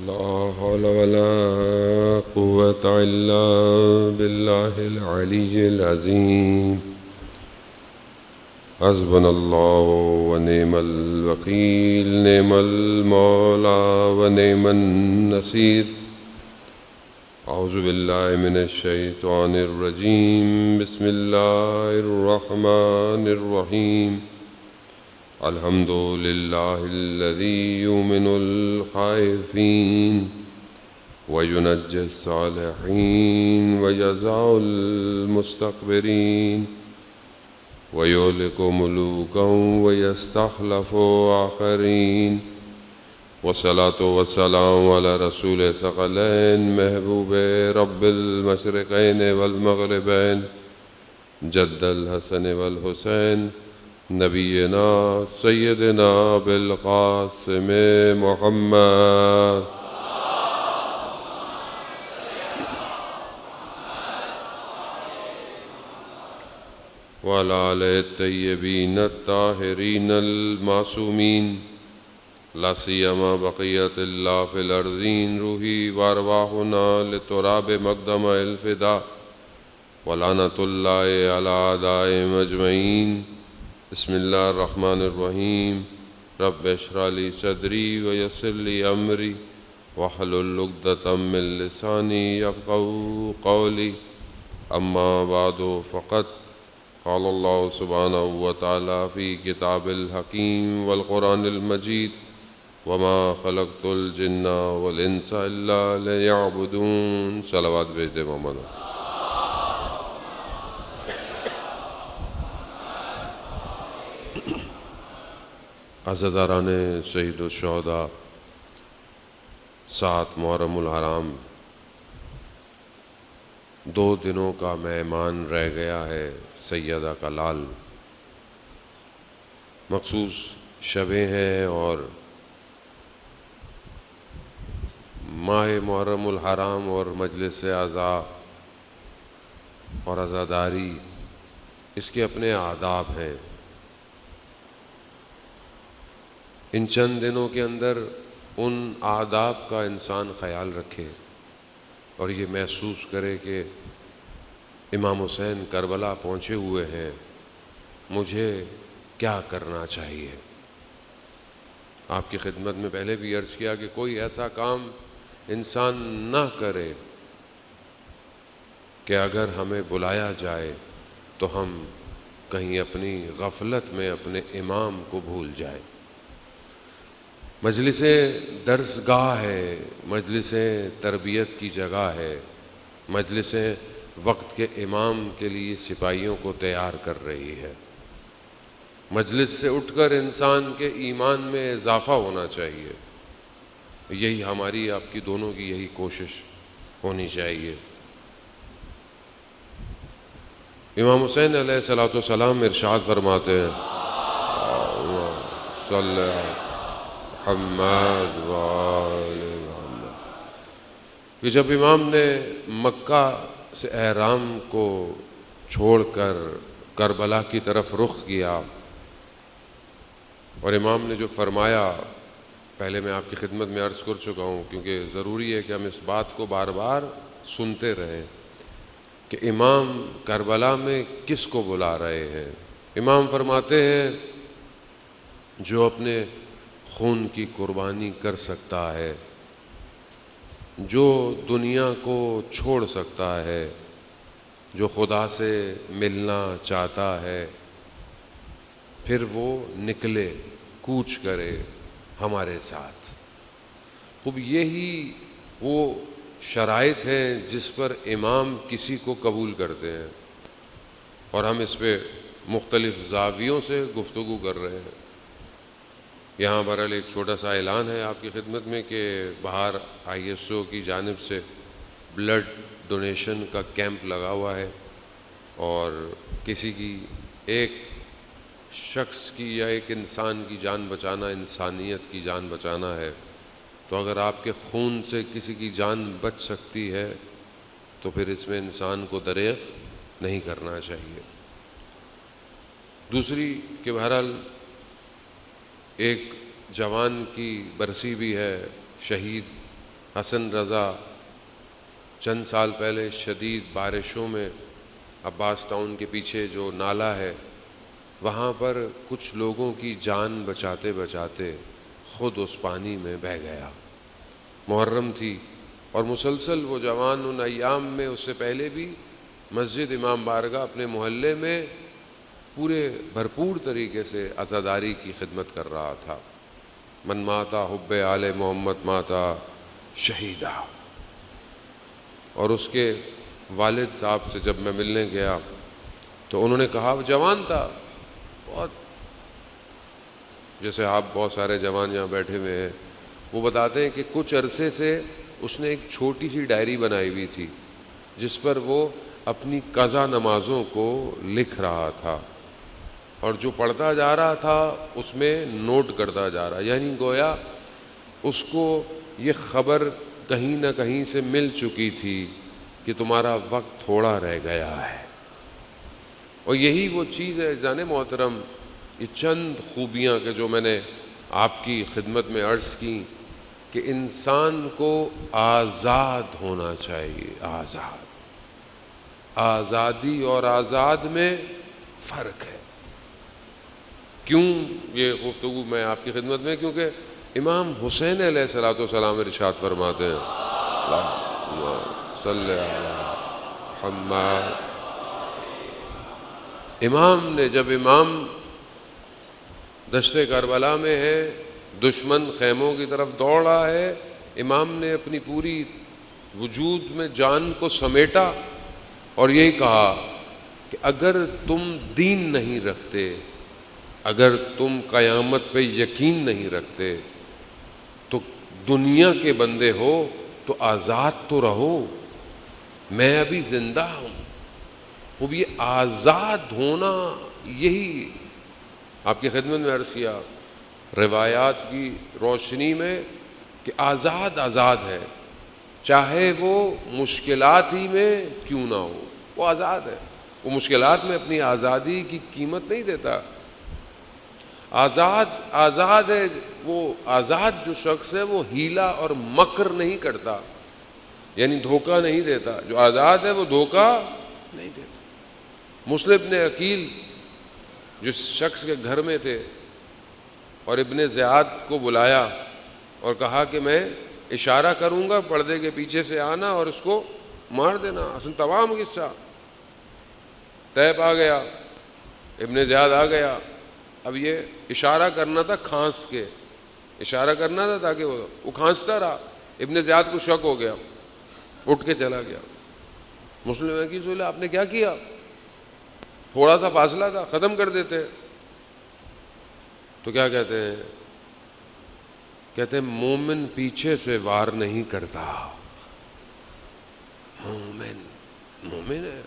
لا حول ولا قوة إلا بالله العلي العظيم. حسبنا الله ونعم الوكيل، نعم المولى ونعم النصير. أعوذ بالله من الشيطان الرجيم. بسم الله الرحمن الرحيم. الحمد لله الذي يؤمن الخائفين وينجي الصالحين ويجزع المستكبرين ويهلك ملوكا ويستخلف آخرين. والصلاة والسلام على رسول الثقلين محبوب رب المشرقين والمغربين جد الحسن والحسين نبينا سيدنا بالقاسم محمد وعلى آله الطيبين الطاهرين المعصومين، لا سيما بقية الله في الأرضين. روحي وأرواحنا لتراب مقدم الفداء، ولعنة الله على أعدائهم أجمعين. بسم الله الرحمن الرحيم. رب اشرح لي صدري ويسر لي أمري واحلل عقدة من لساني يفقهوا قولي. أما بعد، فقد قال الله سبحانه وتعالى في كتاب الحكيم والقرآن المجيد: وما خلقت الجن والإنس إلا ليعبدون. صلوات بھیج دے محمد. عزاداران شہید الشہداء، 7 محرم الحرام 2 دنوں کا مہمان رہ گیا ہے. سیدہ کا لال مخصوص شبیں ہیں اور ماہ محرم الحرام اور مجلس عزا اور عزاداری اس کے اپنے آداب ہیں. ان چند دنوں کے اندر ان آداب کا انسان خیال رکھے اور یہ محسوس کرے کہ امام حسین کربلا پہنچے ہوئے ہیں، مجھے کیا کرنا چاہیے. آپ کی خدمت میں پہلے بھی عرض کیا کہ کوئی ایسا کام انسان نہ کرے کہ اگر ہمیں بلایا جائے تو ہم کہیں اپنی غفلت میں اپنے امام کو بھول جائیں. مجلس درس گاہ ہے، مجلس تربیت کی جگہ ہے، مجلس وقت کے امام کے لیے سپاہیوں کو تیار کر رہی ہے. مجلس سے اٹھ کر انسان کے ایمان میں اضافہ ہونا چاہیے. یہی ہماری آپ کی دونوں کی یہی کوشش ہونی چاہیے. امام حسین علیہ الصلوۃ والسلام ارشاد فرماتے ہیں: صلی محمد وآل محمد، کہ جب امام نے مکہ سے احرام کو چھوڑ کر کربلا کی طرف رخ کیا اور امام نے جو فرمایا، پہلے میں آپ کی خدمت میں عرض کر چکا ہوں کیونکہ ضروری ہے کہ ہم اس بات کو بار بار سنتے رہیں کہ امام کربلا میں کس کو بلا رہے ہیں. امام فرماتے ہیں: جو اپنے خون کی قربانی کر سکتا ہے، جو دنیا کو چھوڑ سکتا ہے، جو خدا سے ملنا چاہتا ہے، پھر وہ نکلے، کوچ کرے ہمارے ساتھ. خوب یہی وہ شرائط ہیں جس پر امام کسی کو قبول کرتے ہیں، اور ہم اس پہ مختلف زاویوں سے گفتگو کر رہے ہیں. یہاں بہرحال ایک چھوٹا سا اعلان ہے آپ کی خدمت میں کہ باہر ISO کی جانب سے بلڈ ڈونیشن کا کیمپ لگا ہوا ہے، اور کسی کی ایک شخص کی یا ایک انسان کی جان بچانا انسانیت کی جان بچانا ہے. تو اگر آپ کے خون سے کسی کی جان بچ سکتی ہے تو پھر اس میں انسان کو دریغ نہیں کرنا چاہیے. دوسری کہ بہرحال ایک جوان کی برسی بھی ہے، شہید حسن رضا چند سال پہلے شدید بارشوں میں عباس ٹاؤن کے پیچھے جو نالا ہے وہاں پر کچھ لوگوں کی جان بچاتے بچاتے خود اس پانی میں بہہ گیا۔ محرم تھی اور مسلسل وہ جوان ان ایام میں، اس سے پہلے بھی مسجد امام بارگاہ اپنے محلے میں پورے بھرپور طریقے سے عزاداری کی خدمت کر رہا تھا۔ من ماتا حب آل محمد ماتا شہیدہ۔ اور اس کے والد صاحب سے جب میں ملنے گیا تو انہوں نے کہا، وہ جوان تھا بہت، جیسے آپ بہت سارے جوان یہاں بیٹھے ہوئے ہیں، وہ بتاتے ہیں کہ کچھ عرصے سے اس نے ایک چھوٹی سی ڈائری بنائی ہوئی تھی جس پر وہ اپنی قضا نمازوں کو لکھ رہا تھا، اور جو پڑھتا جا رہا تھا اس میں نوٹ کرتا جا رہا، یعنی گویا اس کو یہ خبر کہیں نہ کہیں سے مل چکی تھی کہ تمہارا وقت تھوڑا رہ گیا ہے۔ اور یہی وہ چیز ہے عزیزان محترم، یہ چند خوبیاں کہ جو میں نے آپ کی خدمت میں عرض کی کہ انسان کو آزاد ہونا چاہیے۔ آزادی اور آزاد میں فرق ہے۔ کیوں یہ گفتگو میں آپ کی خدمت میں؟ کیونکہ امام حسین علیہ السلام ارشاد فرماتے ہیں، اللہم صلی علی محمد۔ امام نے جب امام دشت کربلا میں ہے، دشمن خیموں کی طرف دوڑ رہا ہے، امام نے اپنی پوری وجود میں جان کو سمیٹا اور یہی کہا کہ اگر تم دین نہیں رکھتے، اگر تم قیامت پہ یقین نہیں رکھتے تو دنیا کے بندے ہو تو آزاد تو رہو، میں ابھی زندہ ہوں۔ اب یہ آزاد ہونا، یہی آپ کی خدمت میں عرض کیا روایات کی روشنی میں کہ آزاد ہے، چاہے وہ مشکلات ہی میں کیوں نہ ہو، وہ آزاد ہے۔ وہ مشکلات میں اپنی آزادی کی قیمت نہیں دیتا۔ آزاد ہے وہ، آزاد جو شخص ہے وہ ہیلا اور مکر نہیں کرتا، یعنی دھوکہ نہیں دیتا۔ جو آزاد ہے وہ دھوکہ نہیں دیتا۔ مسلم ابن عقیل جس شخص کے گھر میں تھے اور ابن زیاد کو بلایا اور کہا کہ میں اشارہ کروں گا، پردے کے پیچھے سے آنا اور اس کو مار دینا۔ اصل تمام قصہ طیب آ گیا، ابن زیاد آ گیا، اب یہ اشارہ کرنا تھا، کھانس کے اشارہ کرنا تھا تاکہ وہ کھانستا رہا۔ ابن زیاد کو شک ہو گیا، اٹھ کے چلا گیا۔ مسلم عقیل سے بولے آپ نے کیا کیا؟ تھوڑا سا فاصلہ تھا، ختم کر دیتے۔ تو کیا کہتے ہیں مومن پیچھے سے وار نہیں کرتا۔ مومن ہے۔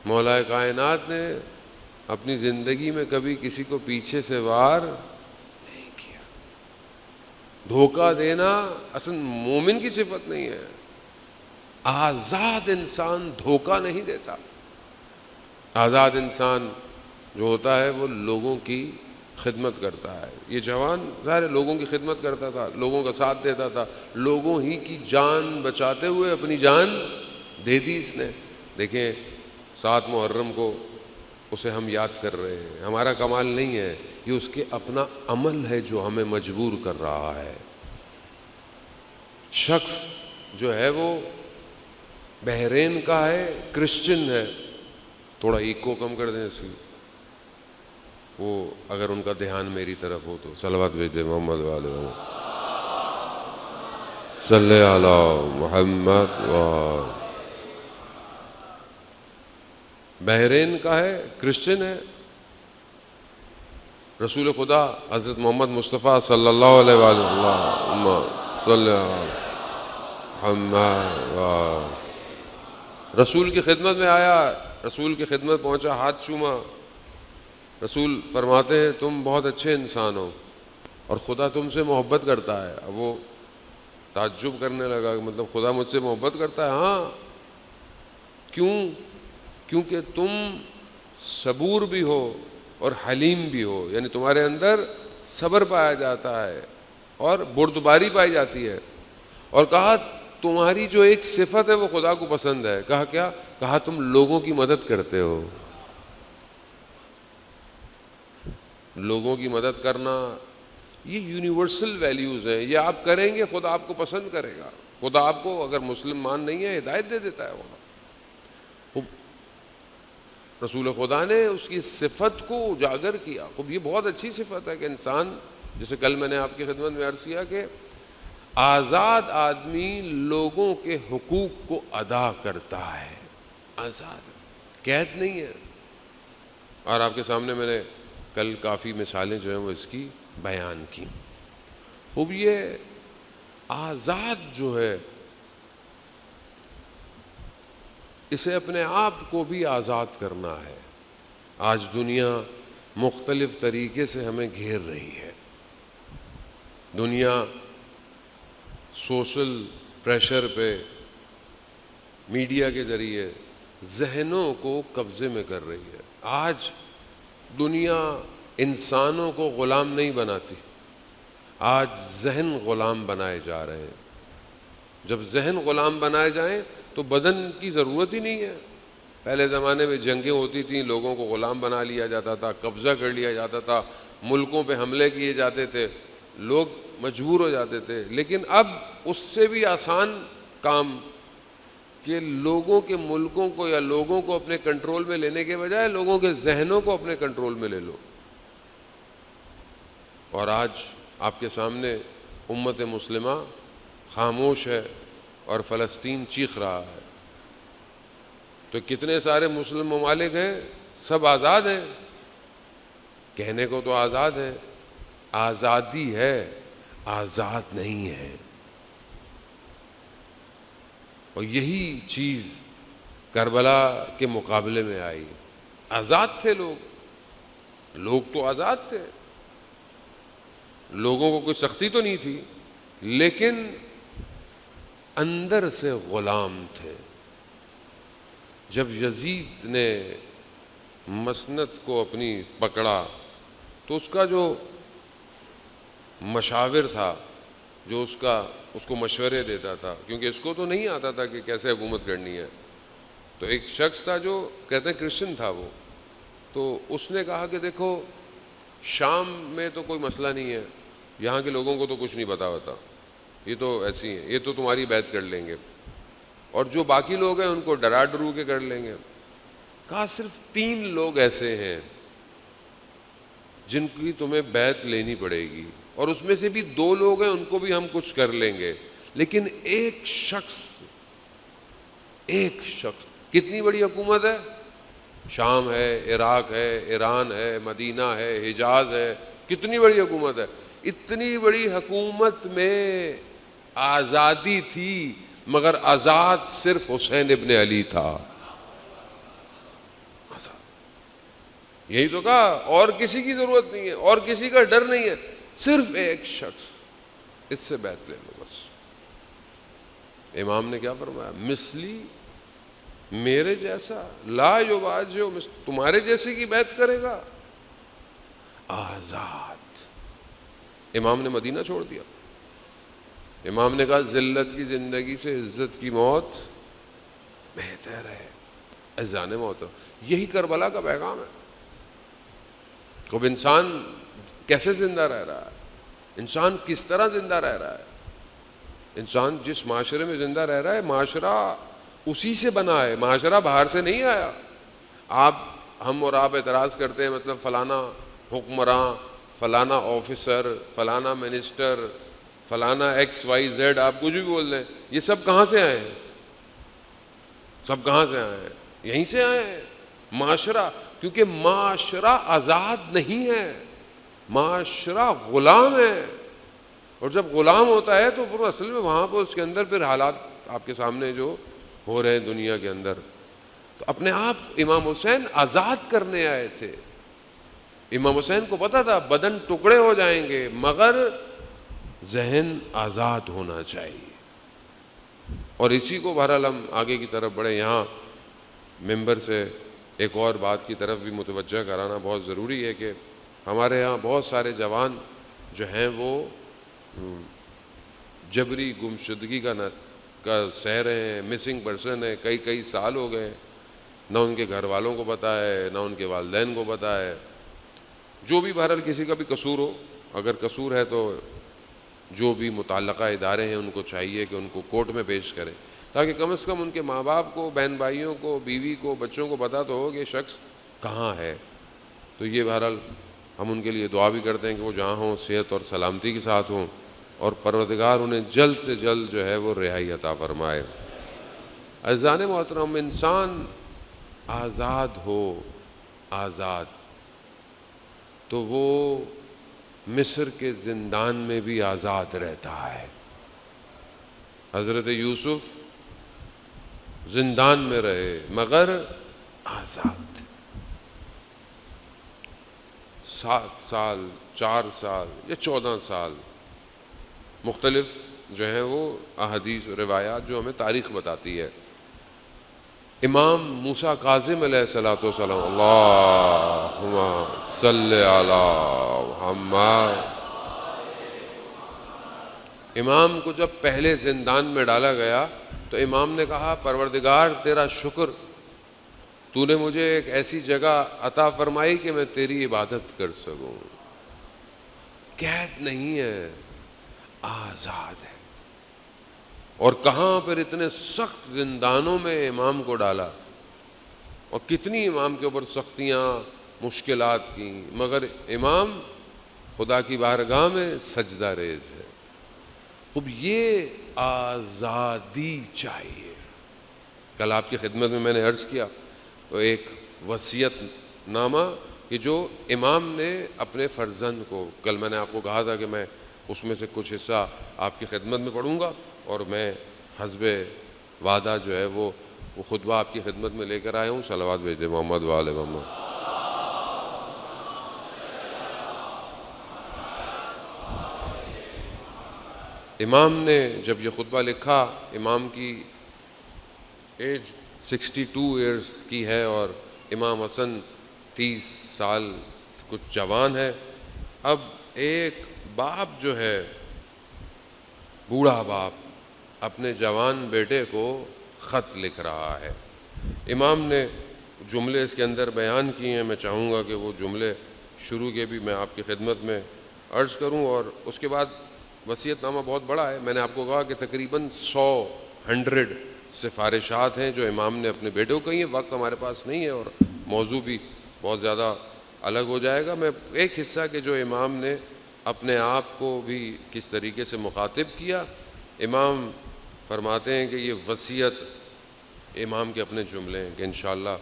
مولا کائنات نے اپنی زندگی میں کبھی کسی کو پیچھے سے وار نہیں کیا۔ دھوکہ دینا اصل مومن کی صفت نہیں ہے۔ آزاد انسان دھوکہ نہیں دیتا۔ آزاد انسان جو ہوتا ہے وہ لوگوں کی خدمت کرتا ہے۔ یہ جوان ظاہر لوگوں کی خدمت کرتا تھا، لوگوں کا ساتھ دیتا تھا، لوگوں ہی کی جان بچاتے ہوئے اپنی جان دے دی اس نے۔ دیکھیں 7 محرم کو اسے ہم یاد کر رہے ہیں، ہمارا کمال نہیں ہے، یہ اس کے اپنا عمل ہے جو ہمیں مجبور کر رہا ہے۔ شخص جو ہے وہ بحرین کا ہے، کرسچن ہے، تھوڑا ایکو کم کر دیں اس کی، وہ اگر ان کا دھیان میری طرف ہو تو صلوات بھیج دیں محمد والے صلی علی محمد وآلہ۔ بحرین کا ہے، کرسچن ہے، رسول خدا حضرت محمد مصطفیٰ صلی اللہ علیہ وآلہ صلی علی محمد وآلہ۔ رسول کی خدمت میں آیا، رسول کی خدمت پہنچا، ہاتھ چوما۔ رسول فرماتے ہیں تم بہت اچھے انسان ہو اور خدا تم سے محبت کرتا ہے۔ اب وہ تعجب کرنے لگا کہ مطلب خدا مجھ سے محبت کرتا ہے؟ ہاں۔ کیوں؟ کیونکہ تم صبور بھی ہو اور حلیم بھی ہو، یعنی تمہارے اندر صبر پایا جاتا ہے اور بردباری پائی جاتی ہے، اور کہا تمہاری جو ایک صفت ہے وہ خدا کو پسند ہے. کہا کیا؟ کہا تم لوگوں کی مدد کرتے ہو. لوگوں کی مدد کرنا یہ یونیورسل ویلیوز ہیں. یہ آپ کریں گے خدا آپ کو پسند کرے گا. خدا آپ کو اگر مسلمان نہیں ہے ہدایت دے دیتا ہے. خدا رسول خدا نے اس کی صفت کو اجاگر کیا. خب یہ بہت اچھی صفت ہے کہ انسان، جیسے کل میں نے آپ کی خدمت میں عرض کیا کہ آزاد آدمی لوگوں کے حقوق کو ادا کرتا ہے. آزاد، قید نہیں ہے. اور آپ کے سامنے میں نے کل کافی مثالیں جو ہیں وہ اس کی بیان کی. خوب یہ آزاد جو ہے اسے اپنے آپ کو بھی آزاد کرنا ہے. آج دنیا مختلف طریقے سے ہمیں گھیر رہی ہے. دنیا سوشل پریشر پہ میڈیا کے ذریعے ذہنوں کو قبضے میں کر رہی ہے. آج دنیا انسانوں کو غلام نہیں بناتی، آج ذہن غلام بنائے جا رہے ہیں. جب ذہن غلام بنائے جائیں تو بدن کی ضرورت ہی نہیں ہے. پہلے زمانے میں جنگیں ہوتی تھیں، لوگوں کو غلام بنا لیا جاتا تھا، قبضہ کر لیا جاتا تھا، ملکوں پہ حملے کیے جاتے تھے، لوگ مجبور ہو جاتے تھے. لیکن اب اس سے بھی آسان کام کہ لوگوں کے ملکوں کو یا لوگوں کو اپنے کنٹرول میں لینے کے بجائے لوگوں کے ذہنوں کو اپنے کنٹرول میں لے لو. اور آج آپ کے سامنے امت مسلمہ خاموش ہے اور فلسطین چیخ رہا ہے. تو کتنے سارے مسلم ممالک ہیں، سب آزاد ہیں. کہنے کو تو آزاد ہیں، آزادی ہے، آزاد نہیں ہے. اور یہی چیز کربلا کے مقابلے میں آئی. آزاد تھے لوگ تو آزاد تھے، لوگوں کو کوئی سختی تو نہیں تھی، لیکن اندر سے غلام تھے. جب یزید نے مسند کو اپنی پکڑا تو اس کا جو مشاور تھا، جو اس کو مشورے دیتا تھا، کیونکہ اس کو تو نہیں آتا تھا کہ کیسے حکومت کرنی ہے، تو ایک شخص تھا جو کہتے ہیں کرسچن تھا وہ. تو اس نے کہا کہ دیکھو شام میں تو کوئی مسئلہ نہیں ہے، یہاں کے لوگوں کو تو کچھ نہیں پتا ہوتا، یہ تو ایسی ہیں، یہ تو تمہاری بیعت کر لیں گے، اور جو باقی لوگ ہیں ان کو ڈرا ڈرو کے کر لیں گے. کہا صرف 3 لوگ ایسے ہیں جن کی تمہیں بیعت لینی پڑے گی، اور اس میں سے بھی 2 لوگ ہیں ان کو بھی ہم کچھ کر لیں گے، لیکن ایک شخص کتنی بڑی حکومت ہے، شام ہے، عراق ہے، ایران ہے، مدینہ ہے، حجاز ہے، کتنی بڑی حکومت ہے. اتنی بڑی حکومت میں آزادی تھی، مگر آزاد صرف حسین ابن علی تھا. یہی تو کہا، اور کسی کی ضرورت نہیں ہے، اور کسی کا ڈر نہیں ہے، صرف ایک شخص، اس سے بیعت لے لو بس. امام نے کیا فرمایا؟ مثلی، میرے جیسا، لا یواجہ، تمہارے جیسے کی بیعت کرے گا، آزاد. امام نے مدینہ چھوڑ دیا. امام نے کہا ذلت کی زندگی سے عزت کی موت بہتر ہے. اذان موت، یہی کربلا کا پیغام ہے. اب انسان کیسے زندہ رہ رہا ہے، انسان کس طرح زندہ رہ رہا ہے. انسان جس معاشرے میں زندہ رہ رہا ہے، معاشرہ اسی سے بنا ہے، معاشرہ باہر سے نہیں آیا. ہم اور آپ اعتراض کرتے ہیں مطلب فلانا حکمراں، فلانا آفیسر، فلانا منسٹر، فلانا XYZ، آپ کچھ بھی بول دیں، یہ سب کہاں سے آئے ہیں؟ سب کہاں سے آئے ہیں؟ یہیں سے آئے ہیں. معاشرہ، کیونکہ معاشرہ آزاد نہیں ہے، معاشرہ غلام ہے. اور جب غلام ہوتا ہے تو پھر اصل میں وہاں پر اس کے اندر پھر حالات آپ کے سامنے جو ہو رہے ہیں دنیا کے اندر. تو اپنے آپ امام حسین آزاد کرنے آئے تھے. امام حسین کو پتا تھا بدن ٹکڑے ہو جائیں گے مگر ذہن آزاد ہونا چاہیے. اور اسی کو بہرحال ہم آگے کی طرف بڑھیں. یہاں ممبر سے ایک اور بات کی طرف بھی متوجہ کرانا بہت ضروری ہے کہ ہمارے ہاں بہت سارے جوان جو ہیں وہ جبری گمشدگی کا سہ رہے ہیں، مسنگ پرسن ہے، کئی سال ہو گئے، نہ ان کے گھر والوں کو پتہ ہے، نہ ان کے والدین کو پتہ ہے۔ جو بھی بہرحال کسی کا بھی قصور ہو، اگر قصور ہے تو جو بھی متعلقہ ادارے ہیں ان کو چاہیے کہ ان کو کورٹ میں پیش کریں، تاکہ کم از کم ان کے ماں باپ کو، بہن بھائیوں کو، بیوی کو، بچوں کو پتہ تو ہو کہ شخص کہاں ہے۔ تو یہ بہرحال ہم ان کے لیے دعا بھی کرتے ہیں کہ وہ جہاں ہوں صحت اور سلامتی کے ساتھ ہوں، اور پروردگار انہیں جلد سے جلد جو ہے وہ رہائی عطا فرمائے۔ عزیزان محترم، انسان آزاد ہو، آزاد، تو وہ مصر کے زندان میں بھی آزاد رہتا ہے۔ حضرت یوسف زندان میں رہے مگر آزاد۔ 7 سال، 4 سال یا 14 سال، مختلف جو ہیں وہ احادیث و روایات جو ہمیں تاریخ بتاتی ہے۔ امام موسیٰ کاظم علیہ الصلوۃ والسلام، اللہم صلی علی محمد، امام کو جب پہلے زندان میں ڈالا گیا تو امام نے کہا پروردگار تیرا شکر، تو نے مجھے ایک ایسی جگہ عطا فرمائی کہ میں تیری عبادت کر سکوں۔ قید نہیں ہے، آزاد ہے۔ اور کہاں پر اتنے سخت زندانوں میں امام کو ڈالا، اور کتنی امام کے اوپر سختیاں، مشکلات کی، مگر امام خدا کی بارگاہ میں سجدہ ریز ہے۔ اب یہ آزادی چاہیے۔ کل آپ کی خدمت میں نے عرض کیا تو ایک وصیت نامہ کہ جو امام نے اپنے فرزند کو، کل میں نے آپ کو کہا تھا کہ میں اس میں سے کچھ حصہ آپ کی خدمت میں پڑھوں گا، اور میں حسب وعدہ جو ہے وہ خطبہ آپ کی خدمت میں لے کر آیا ہوں۔ صلوات بھیج دیں محمد و آل محمد۔ امام نے جب یہ خطبہ لکھا، امام کی ایج 62 ایئرز کی ہے، اور امام حسن 30 سال کچھ جوان ہے۔ اب ایک باپ جو ہے، بوڑھا باپ، اپنے جوان بیٹے کو خط لکھ رہا ہے۔ امام نے جملے اس کے اندر بیان کیے ہیں، میں چاہوں گا کہ وہ جملے شروع کے بھی میں آپ کی خدمت میں عرض کروں، اور اس کے بعد وصیت نامہ بہت بڑا ہے۔ میں نے آپ کو کہا کہ تقریباً 100 سفارشات ہیں جو امام نے اپنے بیٹے کو کہی ہیں۔ وقت ہمارے پاس نہیں ہے اور موضوع بھی بہت زیادہ الگ ہو جائے گا۔ میں ایک حصہ کہ جو امام نے اپنے آپ کو بھی کس طریقے سے مخاطب کیا، امام فرماتے ہیں کہ یہ وصیت امام کے اپنے جملے ہیں کہ انشاءاللہ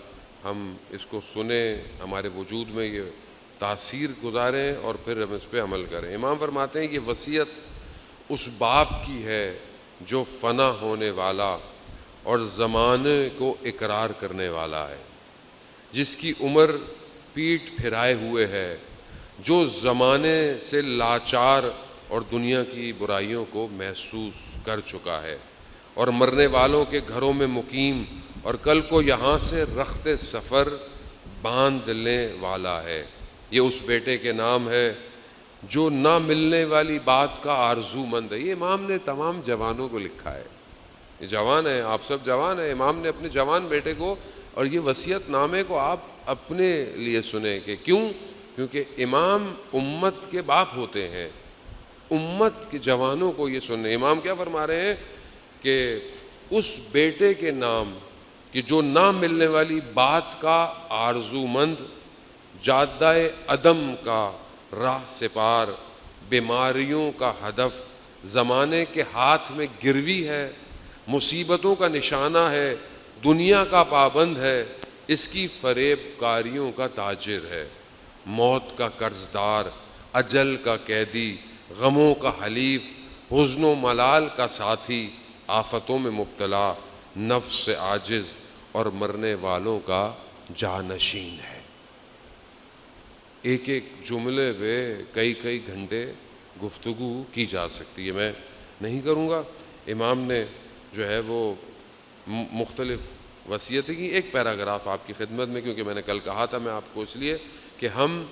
ہم اس کو سنیں، ہمارے وجود میں یہ تاثیر گزاریں اور پھر ہم اس پہ عمل کریں۔ امام فرماتے ہیں کہ وصیت اس باپ کی ہے جو فنا ہونے والا اور زمانے کو اقرار کرنے والا ہے، جس کی عمر پیٹھ پھرائے ہوئے ہے، جو زمانے سے لاچار اور دنیا کی برائیوں کو محسوس کر چکا ہے، اور مرنے والوں کے گھروں میں مقیم، اور کل کو یہاں سے رخت سفر باندھنے والا ہے۔ یہ اس بیٹے کے نام ہے جو نہ ملنے والی بات کا آرزو مند ہے۔ یہ امام نے تمام جوانوں کو لکھا ہے، یہ جوان ہیں، آپ سب جوان ہیں، امام نے اپنے جوان بیٹے کو، اور یہ وصیت نامے کو آپ اپنے لیے سنیں کہ کیوں؟ کیونکہ امام امت کے باپ ہوتے ہیں، امت کے جوانوں کو یہ سنیں۔ امام کیا فرما رہے ہیں کہ اس بیٹے کے نام کہ جو نہ ملنے والی بات کا آرزو مند، جادہ عدم کا راہ سپار، بیماریوں کا ہدف، زمانے کے ہاتھ میں گروی ہے، مصیبتوں کا نشانہ ہے، دنیا کا پابند ہے، اس کی فریب کاریوں کا تاجر ہے، موت کا قرض دار، اجل کا قیدی، غموں کا حلیف، حزن و ملال کا ساتھی، آفتوں میں مبتلا، نفس سے عاجز اور مرنے والوں کا جانشین ہے۔ ایک ایک جملے پہ کئی گھنٹے گفتگو کی جا سکتی ہے، میں نہیں کروں گا۔ امام نے جو ہے وہ مختلف وصیتیں کی۔ ایک پیراگراف آپ کی خدمت میں، کیونکہ میں نے کل کہا تھا میں آپ کو، اس لیے کہ ہم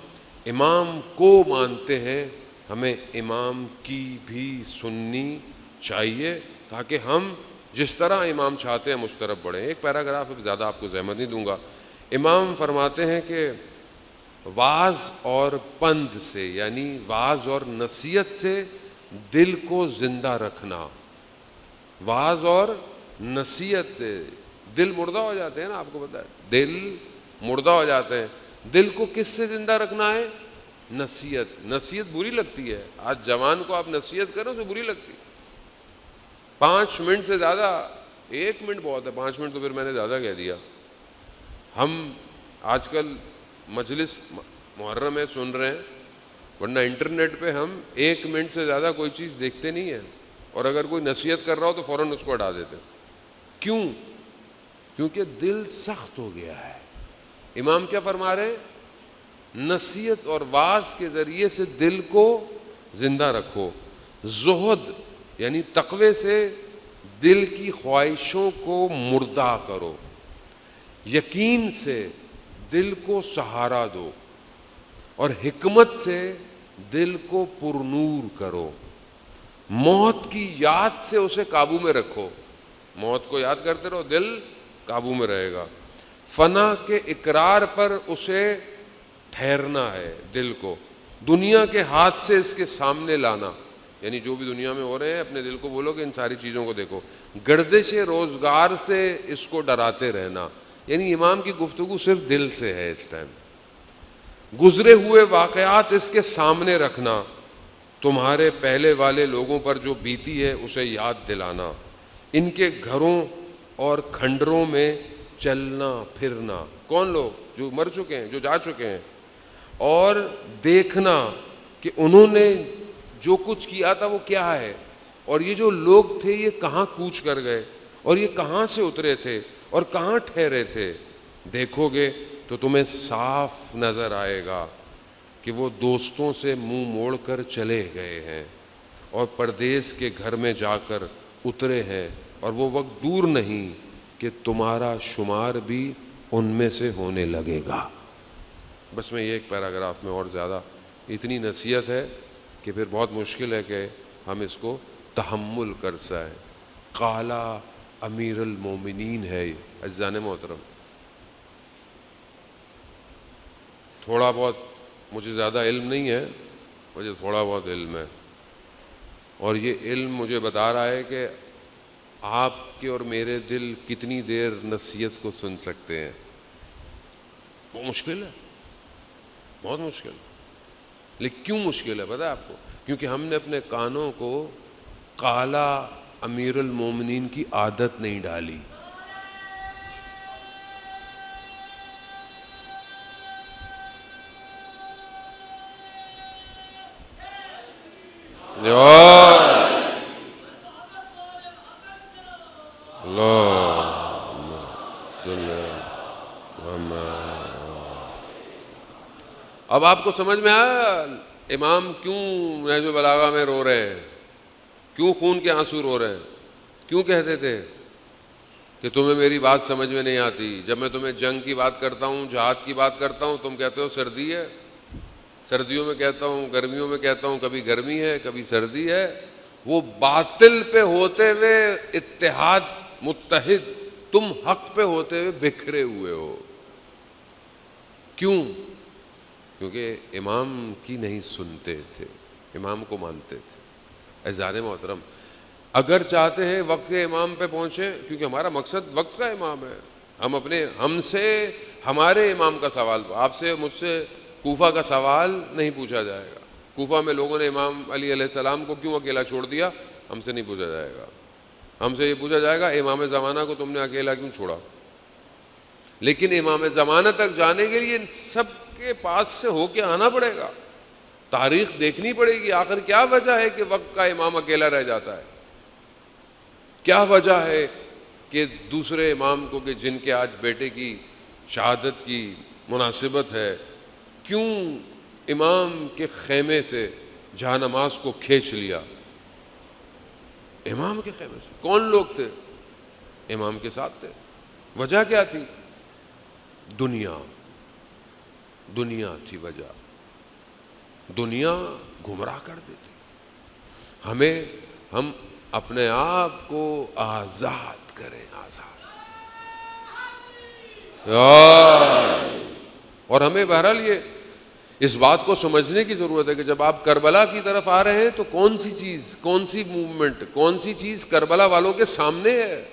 امام کو مانتے ہیں، ہمیں امام کی بھی سننی چاہیے تاکہ ہم جس طرح امام چاہتے ہیں ہم اس طرف بڑھیں. ایک پیراگراف اب زیادہ آپ کو زحمت نہیں دوں گا. امام فرماتے ہیں کہ واعظ اور پند سے یعنی واعظ اور نصیحت سے دل کو زندہ رکھنا. واعظ اور نصیحت سے دل مردہ ہو جاتے ہیں نا, آپ کو پتہ ہے دل مردہ ہو جاتے ہیں. دل کو کس سے زندہ رکھنا ہے؟ نصیحت. نصیحت بری لگتی ہے, آج جوان کو آپ نصیحت کرو تو بری لگتی ہے. 5 منٹ سے زیادہ, 1 منٹ بہت ہے, 5 منٹ تو پھر میں نے زیادہ کہہ دیا. ہم آج کل مجلس محرم میں سن رہے ہیں, ورنہ انٹرنیٹ پہ ہم 1 منٹ سے زیادہ کوئی چیز دیکھتے نہیں ہیں, اور اگر کوئی نصیحت کر رہا ہو تو فوراً اس کو ہٹا دیتے. کیوں؟ کیونکہ دل سخت ہو گیا ہے. امام کیا فرما رہے ہیں؟ نصیحت اور واعظ کے ذریعے سے دل کو زندہ رکھو. زہد یعنی تقوی سے دل کی خواہشوں کو مردہ کرو. یقین سے دل کو سہارا دو, اور حکمت سے دل کو پرنور کرو. موت کی یاد سے اسے قابو میں رکھو. موت کو یاد کرتے رہو, دل قابو میں رہے گا. فنا کے اقرار پر اسے ٹھہرنا ہے دل کو. دنیا کے ہاتھ سے اس کے سامنے لانا, یعنی جو بھی دنیا میں ہو رہے ہیں اپنے دل کو بولو کہ ان ساری چیزوں کو دیکھو. گردش روزگار سے اس کو ڈراتے رہنا, یعنی امام کی گفتگو صرف دل سے ہے اس ٹائم. گزرے ہوئے واقعات اس کے سامنے رکھنا, تمہارے پہلے والے لوگوں پر جو بیتی ہے اسے یاد دلانا. ان کے گھروں اور کھنڈروں میں چلنا پھرنا. کون لوگ؟ جو مر چکے ہیں, جو جا چکے ہیں, اور دیکھنا کہ انہوں نے جو کچھ کیا تھا وہ کیا ہے, اور یہ جو لوگ تھے یہ کہاں کوچ کر گئے, اور یہ کہاں سے اترے تھے اور کہاں ٹھہرے تھے. دیکھو گے تو تمہیں صاف نظر آئے گا کہ وہ دوستوں سے منہ موڑ کر چلے گئے ہیں اور پردیس کے گھر میں جا کر اترے ہیں, اور وہ وقت دور نہیں کہ تمہارا شمار بھی ان میں سے ہونے لگے گا. بس میں یہ ایک پیراگراف میں, اور زیادہ اتنی نصیحت ہے کہ پھر بہت مشکل ہے کہ ہم اس کو تحمل کر سائیں. قالا امیر المومنین ہے. عزیزان محترم, تھوڑا بہت مجھے زیادہ علم نہیں ہے, مجھے تھوڑا بہت علم ہے, اور یہ علم مجھے بتا رہا ہے کہ آپ کے اور میرے دل کتنی دیر نصیحت کو سن سکتے ہیں. بہت مشکل ہے, بہت مشکل. لیکن کیوں مشکل ہے پتہ ہے آپ کو؟ کیونکہ ہم نے اپنے کانوں کو قالا امیر المومنین کی عادت نہیں ڈالی. اب آپ کو سمجھ میں آیا امام کیوں نہج البلاغہ میں رو رہے ہیں, کیوں خون کے آنسو رو رہے ہیں, کیوں کہتے تھے کہ تمہیں میری بات سمجھ میں نہیں آتی. جب میں تمہیں جنگ کی بات کرتا ہوں, جہاد کی بات کرتا ہوں, تم کہتے ہو سردی ہے. سردیوں میں کہتا ہوں, گرمیوں میں کہتا ہوں, کبھی گرمی ہے کبھی سردی ہے. وہ باطل پہ ہوتے ہوئے اتحاد متحد, تم حق پہ ہوتے ہوئے بکھرے ہوئے ہو. کیوں؟ کیونکہ امام کی نہیں سنتے تھے, امام کو مانتے تھے. عزیزان محترم, اگر چاہتے ہیں وقت امام پہ پہنچیں, کیونکہ ہمارا مقصد وقت کا امام ہے. ہم سے ہمارے امام کا سوال, آپ سے مجھ سے کوفہ کا سوال نہیں پوچھا جائے گا. کوفہ میں لوگوں نے امام علی علیہ السلام کو کیوں اکیلا چھوڑ دیا, ہم سے نہیں پوچھا جائے گا. ہم سے یہ پوچھا جائے گا امام زمانہ کو تم نے اکیلا کیوں چھوڑا. لیکن امام زمانہ تک جانے کے لیے سب کے پاس سے ہو کے آنا پڑے گا. تاریخ دیکھنی پڑے گی, آخر کیا وجہ ہے کہ وقت کا امام اکیلا رہ جاتا ہے. کیا وجہ ہے کہ دوسرے امام کو, کہ جن کے آج بیٹے کی شہادت کی مناسبت ہے, کیوں امام کے خیمے سے جہاں نماز کو کھینچ لیا. امام کے خیمے سے کون لوگ تھے؟ امام کے ساتھ تھے. وجہ کیا تھی؟ دنیا تھی وجہ. دنیا گمراہ کر دیتی ہمیں. ہم اپنے آپ کو آزاد کریں، آزاد. اور ہمیں بہرحال یہ اس بات کو سمجھنے کی ضرورت ہے کہ جب آپ کربلا کی طرف آ رہے ہیں تو کون سی چیز، کون سی موومنٹ، کون سی چیز کربلا والوں کے سامنے ہے.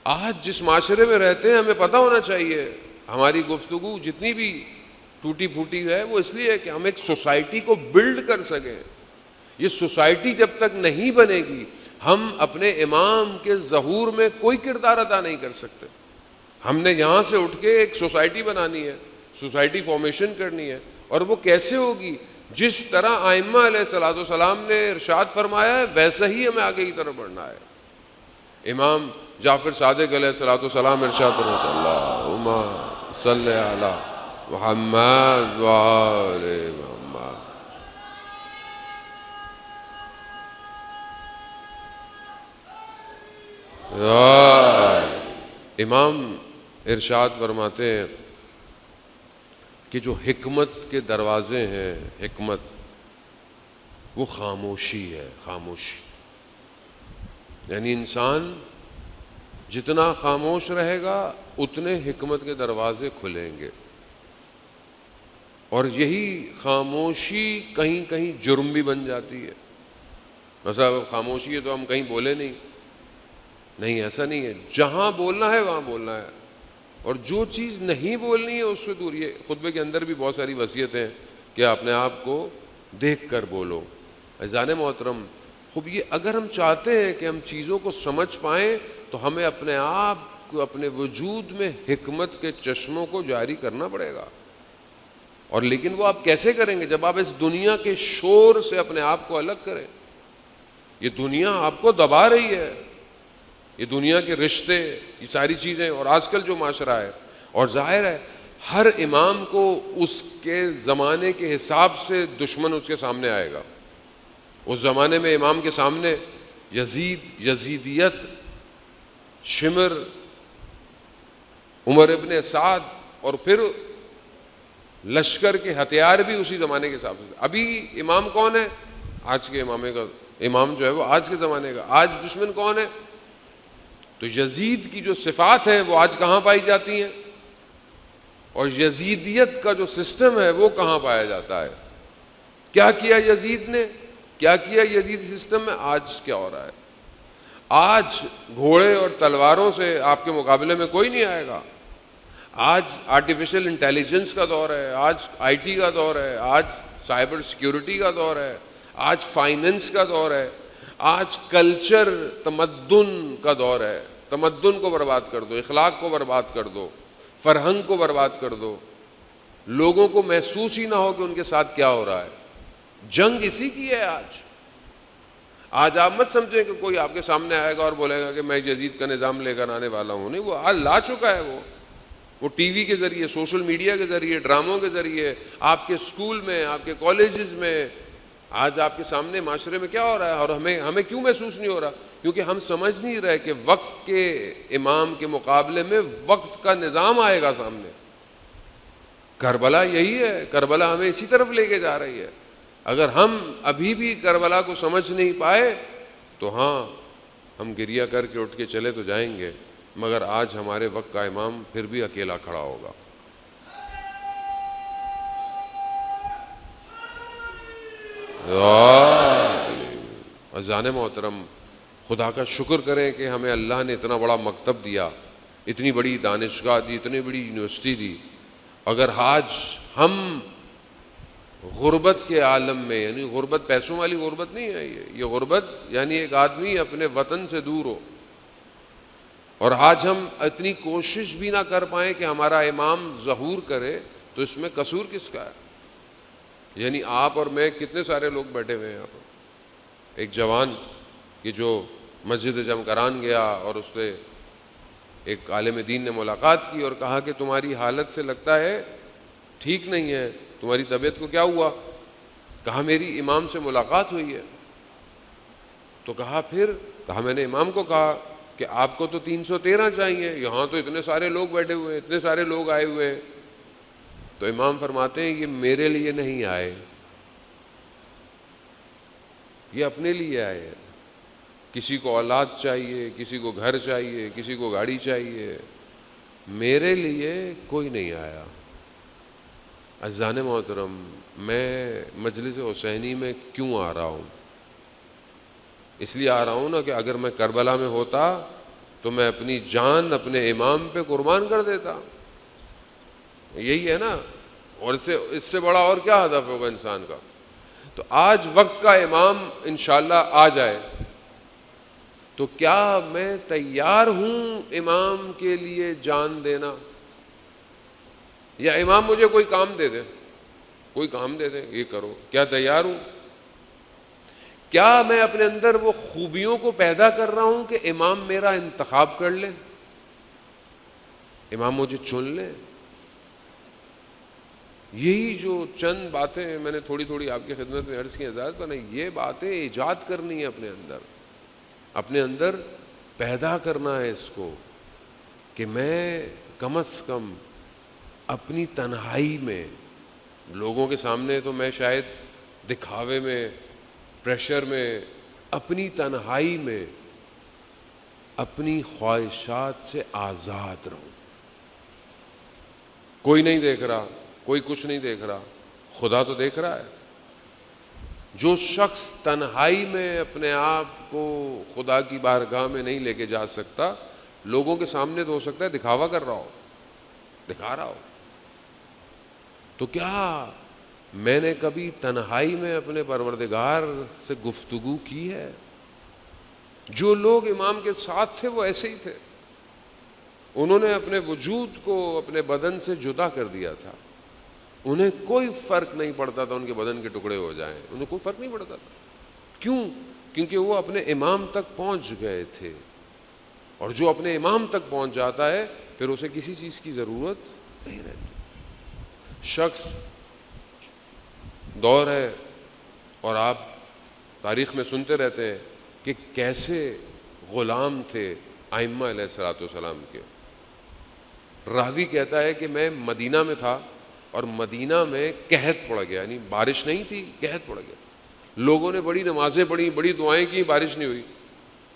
آج جس معاشرے میں رہتے ہیں ہمیں پتہ ہونا چاہیے، ہماری گفتگو جتنی بھی ٹوٹی پھوٹی ہے وہ اس لیے ہے کہ ہم ایک سوسائٹی کو بلڈ کر سکیں. یہ سوسائٹی جب تک نہیں بنے گی ہم اپنے امام کے ظہور میں کوئی کردار ادا نہیں کر سکتے. ہم نے یہاں سے اٹھ کے ایک سوسائٹی بنانی ہے، سوسائٹی فارمیشن کرنی ہے. اور وہ کیسے ہوگی؟ جس طرح ائمہ علیہ الصلوۃ والسلام نے ارشاد فرمایا ہے ویسا ہی ہمیں آگے کی طرف بڑھنا ہے. امام جعفر صادق علیہ الصلوۃ والسلام ارشاد فرماتے ہیں اللہم صلی علی محمد وآل محمد. امام ارشاد فرماتے ہیں کہ جو حکمت کے دروازے ہیں، حکمت وہ خاموشی ہے، خاموشی. یعنی انسان جتنا خاموش رہے گا اتنے حکمت کے دروازے کھلیں گے. اور یہی خاموشی کہیں کہیں جرم بھی بن جاتی ہے. مثلا خاموشی ہے تو ہم کہیں بولے نہیں، ایسا نہیں ہے. جہاں بولنا ہے وہاں بولنا ہے، اور جو چیز نہیں بولنی ہے اس سے دور. یہ خطبے کے اندر بھی بہت ساری وصیتیں کہ اپنے آپ کو دیکھ کر بولو. عزیزان محترم، خوب یہ اگر ہم چاہتے ہیں کہ ہم چیزوں کو سمجھ پائیں تو ہمیں اپنے آپ کو، اپنے وجود میں حکمت کے چشموں کو جاری کرنا پڑے گا. اور لیکن وہ آپ کیسے کریں گے؟ جب آپ اس دنیا کے شور سے اپنے آپ کو الگ کریں. یہ دنیا آپ کو دبا رہی ہے، یہ دنیا کے رشتے، یہ ساری چیزیں، اور آج کل جو معاشرہ ہے. اور ظاہر ہے ہر امام کو اس کے زمانے کے حساب سے دشمن اس کے سامنے آئے گا. اس زمانے میں امام کے سامنے یزیدیت، شمر، عمر ابن سعد، اور پھر لشکر کے ہتھیار بھی اسی زمانے کے حساب سے. ابھی امام کون ہے؟ آج کے امام جو ہے وہ آج کے زمانے کا. آج دشمن کون ہے؟ تو یزید کی جو صفات ہیں وہ آج کہاں پائی جاتی ہیں، اور یزیدیت کا جو سسٹم ہے وہ کہاں پایا جاتا ہے. کیا کیا یزید نے، کیا کیا یزید سسٹم میں؟ آج کیا ہو رہا ہے؟ آج گھوڑے اور تلواروں سے آپ کے مقابلے میں کوئی نہیں آئے گا. آج آرٹیفیشل انٹیلیجنس کا دور ہے، آج آئی ٹی کا دور ہے، آج سائبر سیکیورٹی کا دور ہے، آج فائننس کا دور ہے، آج کلچر، تمدن کا دور ہے. تمدن کو برباد کر دو، اخلاق کو برباد کر دو، فرہنگ کو برباد کر دو. لوگوں کو محسوس ہی نہ ہو کہ ان کے ساتھ کیا ہو رہا ہے. جنگ اسی کی ہے آج آپ مت سمجھیں کہ کوئی آپ کے سامنے آئے گا اور بولے گا کہ میں یزید کا نظام لے کر آنے والا ہوں. نہیں، وہ آج لا چکا ہے. وہ ٹی وی کے ذریعے، سوشل میڈیا کے ذریعے، ڈراموں کے ذریعے، آپ کے اسکول میں، آپ کے کالجز میں، آج آپ کے سامنے معاشرے میں کیا ہو رہا ہے. اور ہمیں کیوں محسوس نہیں ہو رہا؟ کیونکہ ہم سمجھ نہیں رہے کہ وقت کے امام کے مقابلے میں وقت کا نظام آئے گا سامنے. کربلا یہی ہے، کربلا ہمیں اسی طرف لے کے جا رہی ہے. اگر ہم ابھی بھی کربلا کو سمجھ نہیں پائے تو ہاں، ہم گریہ کر کے اٹھ کے چلے تو جائیں گے، مگر آج ہمارے وقت کا امام پھر بھی اکیلا کھڑا ہوگا. عزیزان محترم، خدا کا شکر کریں کہ ہمیں اللہ نے اتنا بڑا مکتب دیا، اتنی بڑی دانشگاہ دی، اتنی بڑی یونیورسٹی دی. اگر آج ہم غربت کے عالم میں، یعنی غربت پیسوں والی غربت نہیں ہے، یہ غربت یعنی ایک آدمی اپنے وطن سے دور ہو، اور آج ہم اتنی کوشش بھی نہ کر پائیں کہ ہمارا امام ظہور کرے، تو اس میں قصور کس کا ہے؟ یعنی آپ اور میں، کتنے سارے لوگ بیٹھے ہوئے ہیں یہاں پر. ایک جوان کہ جو مسجد جمکران گیا اور اس سے ایک عالم دین نے ملاقات کی اور کہا کہ تمہاری حالت سے لگتا ہے ٹھیک نہیں ہے، تمہاری طبیعت کو کیا ہوا؟ کہا میری امام سے ملاقات ہوئی ہے. تو کہا پھر؟ کہا میں نے امام کو کہا کہ آپ کو تو 313 چاہیے، یہاں تو اتنے سارے لوگ بیٹھے ہوئے ہیں، اتنے سارے لوگ آئے ہوئے ہیں. تو امام فرماتے ہیں یہ میرے لیے نہیں آئے، یہ اپنے لیے آئے ہیں. کسی کو اولاد چاہیے، کسی کو گھر چاہیے، کسی کو گاڑی چاہیے، میرے لیے کوئی نہیں آیا۔ عزیزان محترم، میں مجلس حسینی میں کیوں آ رہا ہوں؟ اس لیے آ رہا ہوں نا کہ اگر میں کربلا میں ہوتا تو میں اپنی جان اپنے امام پہ قربان کر دیتا۔ یہی ہے نا، اور اس سے بڑا اور کیا ہدف ہوگا انسان کا؟ تو آج وقت کا امام انشاءاللہ آ جائے تو کیا میں تیار ہوں امام کے لیے جان دینا؟ یا امام مجھے کوئی کام دے دے، کوئی کام دے دے، یہ کرو، کیا تیار ہوں؟ کیا میں اپنے اندر وہ خوبیوں کو پیدا کر رہا ہوں کہ امام میرا انتخاب کر لے، امام مجھے چن لے؟ یہی جو چند باتیں میں نے تھوڑی تھوڑی آپ کی خدمت میں عرض کی حضرت، تو یہ باتیں ایجاد کرنی ہے اپنے اندر پیدا کرنا ہے اس کو، کہ میں کم از کم اپنی تنہائی میں، لوگوں کے سامنے تو میں شاید دکھاوے میں، پریشر میں، اپنی تنہائی میں اپنی خواہشات سے آزاد رہوں۔ کوئی نہیں دیکھ رہا، کوئی کچھ نہیں دیکھ رہا، خدا تو دیکھ رہا ہے۔ جو شخص تنہائی میں اپنے آپ کو خدا کی بارگاہ میں نہیں لے کے جا سکتا، لوگوں کے سامنے تو ہو سکتا ہے دکھاوا کر رہا ہو، دکھا رہا ہو۔ تو کیا میں نے کبھی تنہائی میں اپنے پروردگار سے گفتگو کی ہے؟ جو لوگ امام کے ساتھ تھے وہ ایسے ہی تھے، انہوں نے اپنے وجود کو اپنے بدن سے جدا کر دیا تھا، انہیں کوئی فرق نہیں پڑتا تھا ان کے بدن کے ٹکڑے ہو جائیں، انہیں کوئی فرق نہیں پڑتا تھا۔ کیوں؟ کیونکہ وہ اپنے امام تک پہنچ گئے تھے، اور جو اپنے امام تک پہنچ جاتا ہے پھر اسے کسی چیز کی ضرورت نہیں رہتی۔ شخص دور ہے، اور آپ تاریخ میں سنتے رہتے ہیں کہ کیسے غلام تھے ائمہ علیہ الصلوۃ والسلام کے۔ راوی کہتا ہے کہ میں مدینہ میں تھا، اور مدینہ میں قحط پڑ گیا، یعنی بارش نہیں تھی، قحط پڑ گیا، لوگوں نے بڑی نمازیں پڑھی، بڑی دعائیں کی، بارش نہیں ہوئی۔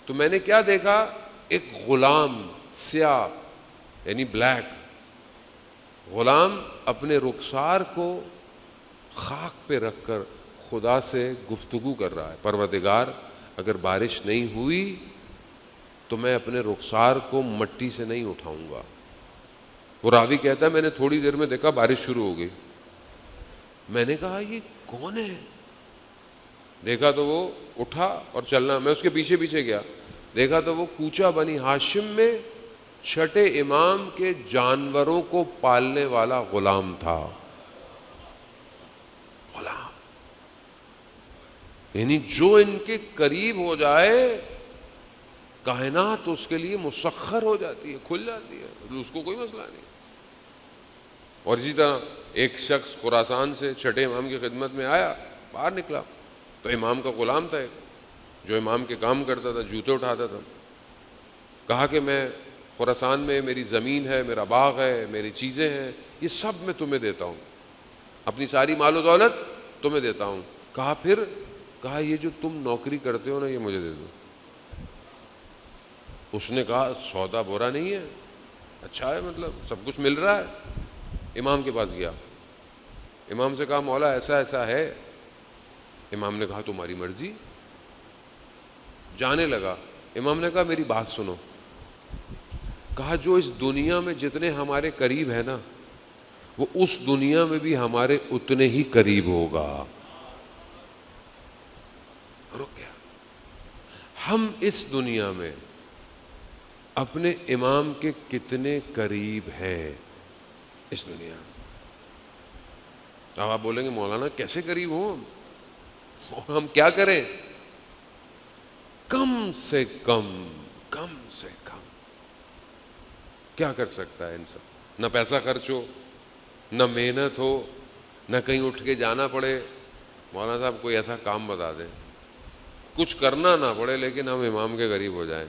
تو میں نے کیا دیکھا؟ ایک غلام سیاہ، یعنی بلیک غلام اپنے رخسار کو خاک پہ رکھ کر خدا سے گفتگو کر رہا ہے، پروردگار اگر بارش نہیں ہوئی تو میں اپنے رخسار کو مٹی سے نہیں اٹھاؤں گا۔ وہ راوی کہتا ہے میں نے تھوڑی دیر میں دیکھا بارش شروع ہو گئی، میں نے کہا یہ کون ہے؟ دیکھا تو وہ اٹھا اور چلنا، میں اس کے پیچھے پیچھے گیا، دیکھا تو وہ کوچہ بنی ہاشم میں چھٹے امام کے جانوروں کو پالنے والا غلام تھا۔ غلام، یعنی جو ان کے قریب ہو جائے کائنات اس کے لیے مسخر ہو جاتی ہے، کھل جاتی ہے، اس کو کوئی مسئلہ نہیں۔ اور اسی طرح ایک شخص خراسان سے چھٹے امام کی خدمت میں آیا، باہر نکلا تو امام کا غلام تھا ایک، جو امام کے کام کرتا تھا، جوتے اٹھاتا تھا۔ کہا کہ میں خراسان میں میری زمین ہے، میرا باغ ہے، میری چیزیں ہیں، یہ سب میں تمہیں دیتا ہوں، اپنی ساری مال و دولت تمہیں دیتا ہوں۔ کہا پھر؟ کہا یہ جو تم نوکری کرتے ہو نا، یہ مجھے دے دو۔ اس نے کہا سودا برا نہیں ہے، اچھا ہے، مطلب سب کچھ مل رہا ہے۔ امام کے پاس گیا، امام سے کہا مولا ایسا ایسا ہے۔ امام نے کہا تمہاری مرضی۔ جانے لگا، امام نے کہا میری بات سنو۔ کہا جو اس دنیا میں جتنے ہمارے قریب ہے نا، وہ اس دنیا میں بھی ہمارے اتنے ہی قریب ہوگا۔ رک گیا۔ ہم اس دنیا میں اپنے امام کے کتنے قریب ہیں اس دنیا میں؟ اب آپ بولیں گے مولانا کیسے قریب ہوں ہم، اور ہم کیا کریں؟ کم سے کم کیا کر سکتا ہے انسان؟ نہ پیسہ خرچ ہو، نہ محنت ہو، نہ کہیں اٹھ کے جانا پڑے۔ مولانا صاحب کوئی ایسا کام بتا دیں، کچھ کرنا نہ پڑے لیکن ہم امام کے قریب ہو جائیں۔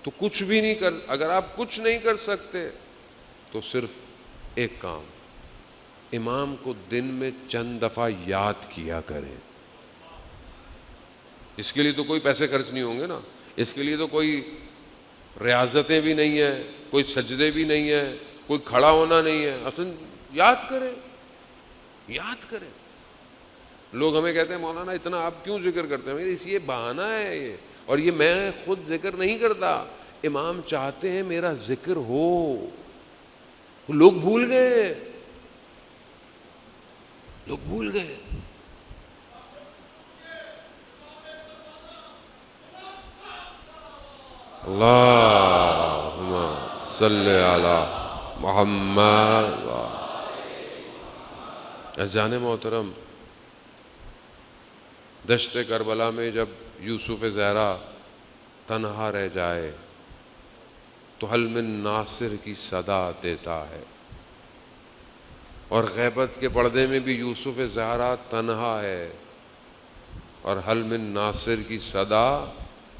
تو کچھ بھی نہیں کر، اگر آپ کچھ نہیں کر سکتے تو صرف ایک کام، امام کو دن میں چند دفعہ یاد کیا کریں۔ اس کے لیے تو کوئی پیسے خرچ نہیں ہوں گے نا، اس کے لیے تو کوئی ریاضتیں بھی نہیں ہیں، کوئی سجدے بھی نہیں ہیں، کوئی کھڑا ہونا نہیں ہے، اصل یاد کریں، یاد کریں۔ لوگ ہمیں کہتے ہیں مولانا اتنا آپ کیوں ذکر کرتے ہیں؟ اس یہ بہانہ ہے یہ، اور یہ میں خود ذکر نہیں کرتا، امام چاہتے ہیں میرا ذکر ہو۔ لوگ بھول گئے، لوگ بھول گئے۔ اللہم صلی علی محمد۔ عزیزان محترم، دشت کربلا میں جب یوسف زہرا تنہا رہ جائے تو حل من ناصر کی صدا دیتا ہے، اور غیبت کے پردے میں بھی یوسف زہرا تنہا ہے اور حل من ناصر کی صدا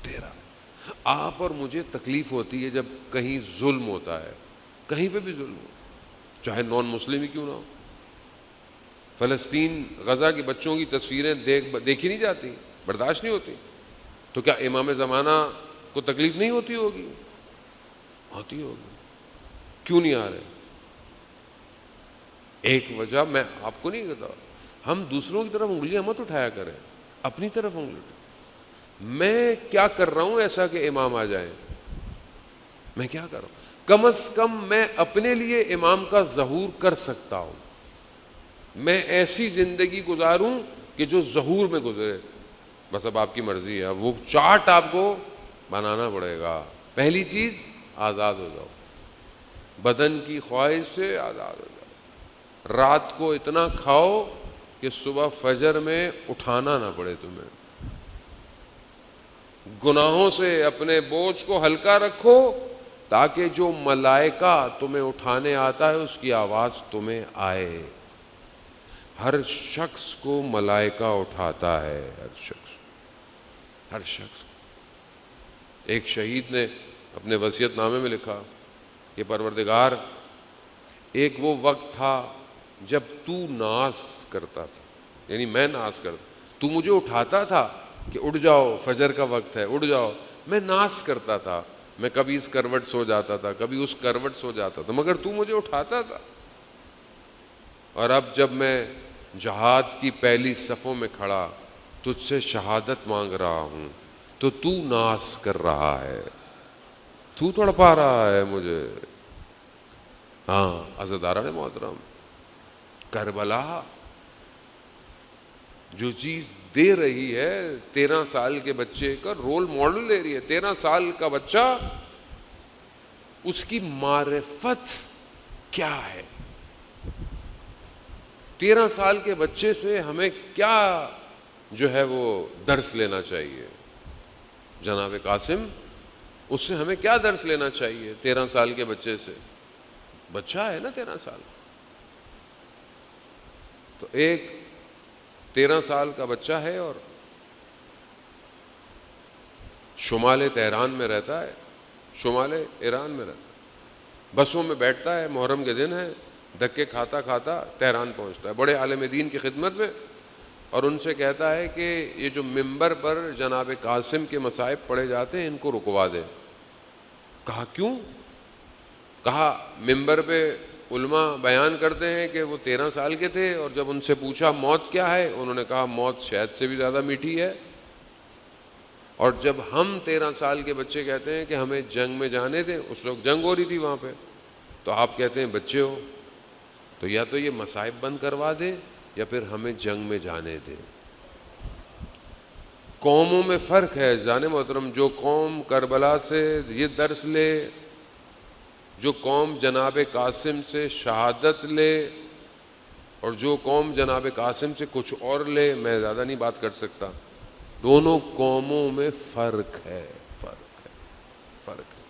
دے رہا ہے۔ آپ اور مجھے تکلیف ہوتی ہے جب کہیں ظلم ہوتا ہے، کہیں پہ بھی ظلم ہو، چاہے نان مسلم ہی کیوں نہ ہو۔ فلسطین غزہ کے بچوں کی تصویریں دیکھی نہیں جاتی، برداشت نہیں ہوتی، تو کیا امام زمانہ کو تکلیف نہیں ہوتی ہوگی؟ ہوتی ہوگی۔ کیوں نہیں آ رہے؟ ایک وجہ میں آپ کو نہیں کہتا، ہم دوسروں کی طرف انگلیاں مت اٹھایا کریں، اپنی طرف انگلی اٹھائیں۔ میں کیا کر رہا ہوں ایسا کہ امام آ جائیں؟ میں کیا کر رہا ہوں؟ کم از کم میں اپنے لیے امام کا ظہور کر سکتا ہوں، میں ایسی زندگی گزاروں کہ جو ظہور میں گزرے۔ بس اب آپ کی مرضی ہے، وہ چارٹ آپ کو بنانا پڑے گا۔ پہلی چیز، آزاد ہو جاؤ، بدن کی خواہش سے آزاد ہو جاؤ۔ رات کو اتنا کھاؤ کہ صبح فجر میں اٹھانا نہ پڑے تمہیں۔ گناہوں سے اپنے بوجھ کو ہلکا رکھو تاکہ جو ملائکہ تمہیں اٹھانے آتا ہے اس کی آواز تمہیں آئے۔ ہر شخص کو ملائکہ اٹھاتا ہے، ہر شخص۔ ایک شہید نے اپنے وصیت نامے میں لکھا کہ پروردگار، ایک وہ وقت تھا جب تو ناز کرتا تھا، یعنی میں ناز کرتا، تو مجھے اٹھاتا تھا کہ اٹھ جاؤ فجر کا وقت ہے، اٹھ جاؤ۔ میں ناز کرتا تھا، میں کبھی اس کروٹ سو جاتا تھا، کبھی اس کروٹ سو جاتا تھا، مگر تو مجھے اٹھاتا تھا۔ اور اب جب میں جہاد کی پہلی صفوں میں کھڑا تجھ سے شہادت مانگ رہا ہوں تو ناز کر رہا ہے، تو تڑپا رہا ہے مجھے۔ ہاں عزیزان محترم، کربلا جو چیز دے رہی ہے، 13 سال کے بچے کا رول ماڈل دے رہی ہے۔ 13 سال کا بچہ، اس کی معرفت کیا ہے؟ 13 سال کے بچے سے ہمیں کیا جو ہے وہ درس لینا چاہیے؟ جناب قاسم، اس سے ہمیں کیا درس لینا چاہیے 13 سال کے بچے سے؟ بچہ ہے نا 13 سال۔ تو ایک 13 سال کا بچہ ہے اور شمال تہران میں رہتا ہے، شمال ایران میں رہتا ہے، بسوں میں بیٹھتا ہے، محرم کے دن ہے، دھکے کھاتا کھاتا تہران پہنچتا ہے بڑے عالم دین کی خدمت میں، اور ان سے کہتا ہے کہ یہ جو ممبر پر جناب قاسم کے مصائب پڑھے جاتے ہیں ان کو رکوا دیں۔ کہا کیوں؟ کہا ممبر پہ علماء بیان کرتے ہیں کہ وہ 13 سال کے تھے، اور جب ان سے پوچھا موت کیا ہے، انہوں نے کہا موت شہد سے بھی زیادہ میٹھی ہے۔ اور جب ہم 13 سال کے بچے کہتے ہیں کہ ہمیں جنگ میں جانے دیں، اس وقت جنگ ہو رہی تھی وہاں پہ، تو آپ کہتے ہیں بچے ہو، تو یا تو یہ مصائب بند کروا دے یا پھر ہمیں جنگ میں جانے دے۔ قوموں میں فرق ہے جان محترم، جو قوم کربلا سے یہ درس لے، جو قوم جناب قاسم سے شہادت لے، اور جو قوم جناب قاسم سے کچھ اور لے، میں زیادہ نہیں بات کر سکتا، دونوں قوموں میں فرق ہے، فرق ہے، فرق ہے۔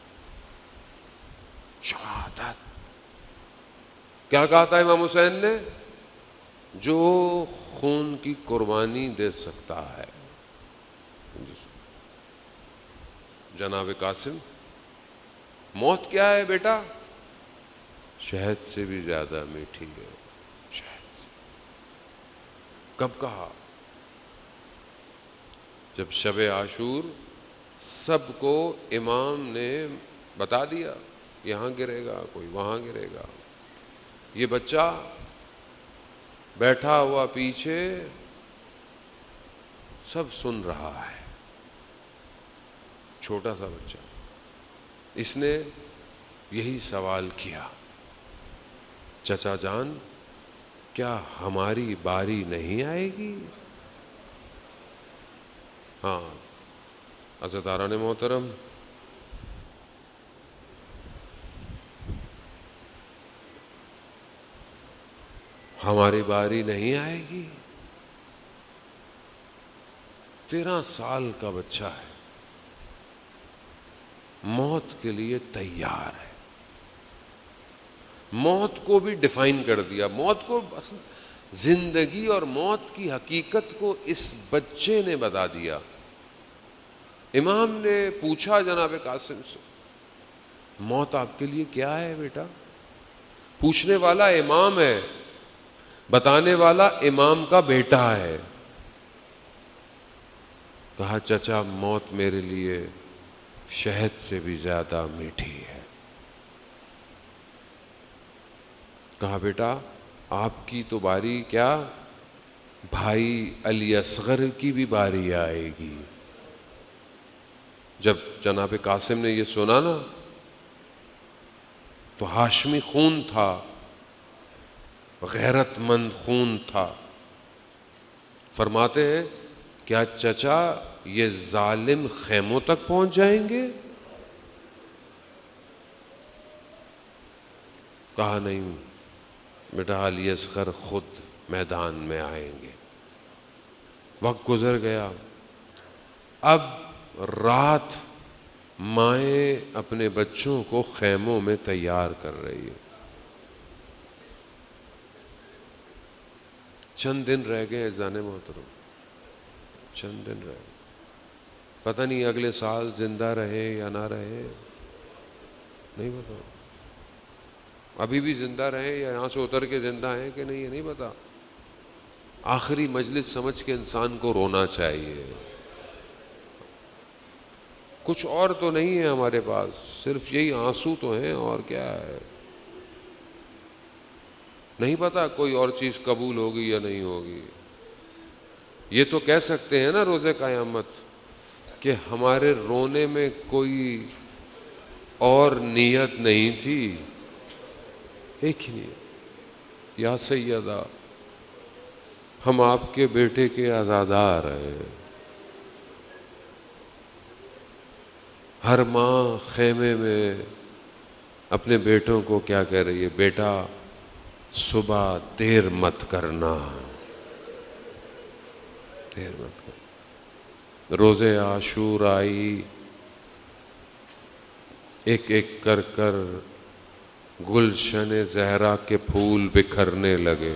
شہادت کیا کہا تھا امام حسین نے؟ جو خون کی قربانی دے سکتا ہے۔ جناب قاسم، موت کیا ہے بیٹا؟ شہد سے بھی زیادہ میٹھی ہے، شہد سے۔ کب کہا؟ جب شب عاشور سب کو امام نے بتا دیا، یہاں گرے گا، کوئی وہاں گرے گا، یہ بچہ بیٹھا ہوا پیچھے سب سن رہا ہے، چھوٹا سا بچہ. اس نے یہی سوال کیا، چچا جان کیا ہماری باری نہیں آئے گی؟ ہاں عزتاران محترم، ہماری باری نہیں آئے گی. 13 سال کا بچہ ہے، موت کے لیے تیار ہے. موت کو بھی ڈیفائن کر دیا، موت کو، زندگی اور موت کی حقیقت کو اس بچے نے بتا دیا. امام نے پوچھا جناب قاسم سے، موت آپ کے لیے کیا ہے بیٹا؟ پوچھنے والا امام ہے، بتانے والا امام کا بیٹا ہے. کہا چچا موت میرے لیے شہد سے بھی زیادہ میٹھی ہے. کہا بیٹا آپ کی تو باری کیا، بھائی علی اصغر کی بھی باری آئے گی. جب جناب قاسم نے یہ سنا نا تو ہاشمی خون تھا، غیرت مند خون تھا. فرماتے ہیں کیا چچا یہ ظالم خیموں تک پہنچ جائیں گے؟ کہا نہیں بیٹا، علی اصغر خود میدان میں آئیں گے. وقت گزر گیا. اب رات مائیں اپنے بچوں کو خیموں میں تیار کر رہی ہے. چند دن رہ گئے اذان محترم، چند دن رہ گئے. پتہ نہیں اگلے سال زندہ رہے یا نہ رہے، نہیں پتا. ابھی بھی زندہ رہے یا یہاں سے اتر کے زندہ ہیں کہ نہیں، یہ نہیں پتا. آخری مجلس سمجھ کے انسان کو رونا چاہیے. کچھ اور تو نہیں ہے ہمارے پاس، صرف یہی آنسو تو ہیں، اور کیا ہے. نہیں پتا کوئی اور چیز قبول ہوگی یا نہیں ہوگی. یہ تو کہہ سکتے ہیں نا روز قیامت کہ ہمارے رونے میں کوئی اور نیت نہیں تھی، ایک ہی نیت، یا سیدہ ہم آپ کے بیٹے کے عزادار ہیں. ہر ماں خیمے میں اپنے بیٹوں کو کیا کہہ رہی ہے، بیٹا صبح دیر مت کرنا، دیر مت کرنا. روز عاشور آئی، ایک ایک کر کر گلشن زہرا کے پھول بکھرنے لگے.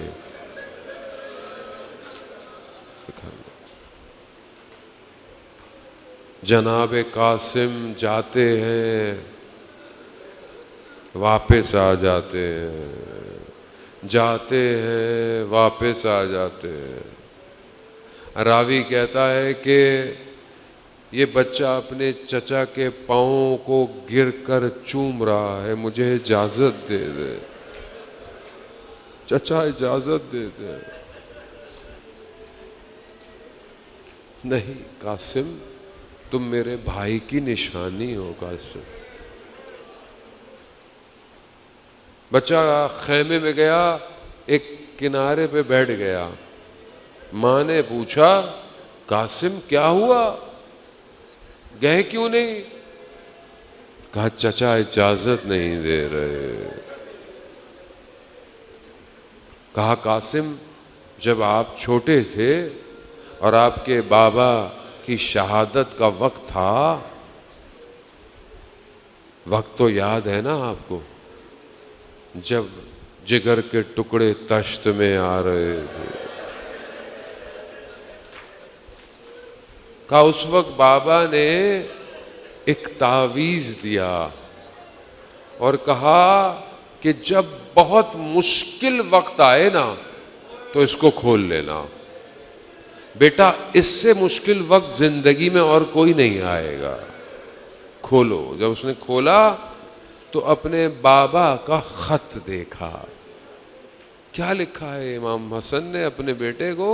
جناب قاسم جاتے ہیں واپس آ جاتے ہیں، جاتے ہیں واپس آ جاتے ہیں. راوی کہتا ہے کہ یہ بچہ اپنے چچا کے پاؤں کو گر کر چوم رہا ہے، مجھے اجازت دے دے، چچا اجازت دے دے. نہیں قاسم تم میرے بھائی کی نشانی ہو. قاسم بچہ خیمے میں گیا، ایک کنارے پہ بیٹھ گیا. ماں نے پوچھا قاسم کیا ہوا، گئے کیوں نہیں؟ کہا چچا اجازت نہیں دے رہے. کہا قاسم جب آپ چھوٹے تھے اور آپ کے بابا کی شہادت کا وقت تھا، وقت تو یاد ہے نا آپ کو، جب جگر کے ٹکڑے تشت میں آ رہے تھے. کہا اس وقت بابا نے ایک تعویذ دیا اور کہا کہ جب بہت مشکل وقت آئے نا تو اس کو کھول لینا. بیٹا اس سے مشکل وقت زندگی میں اور کوئی نہیں آئے گا، کھولو۔ جب اس نے کھولا تو اپنے بابا کا خط دیکھا۔ کیا لکھا ہے امام حسن نے اپنے بیٹے کو؟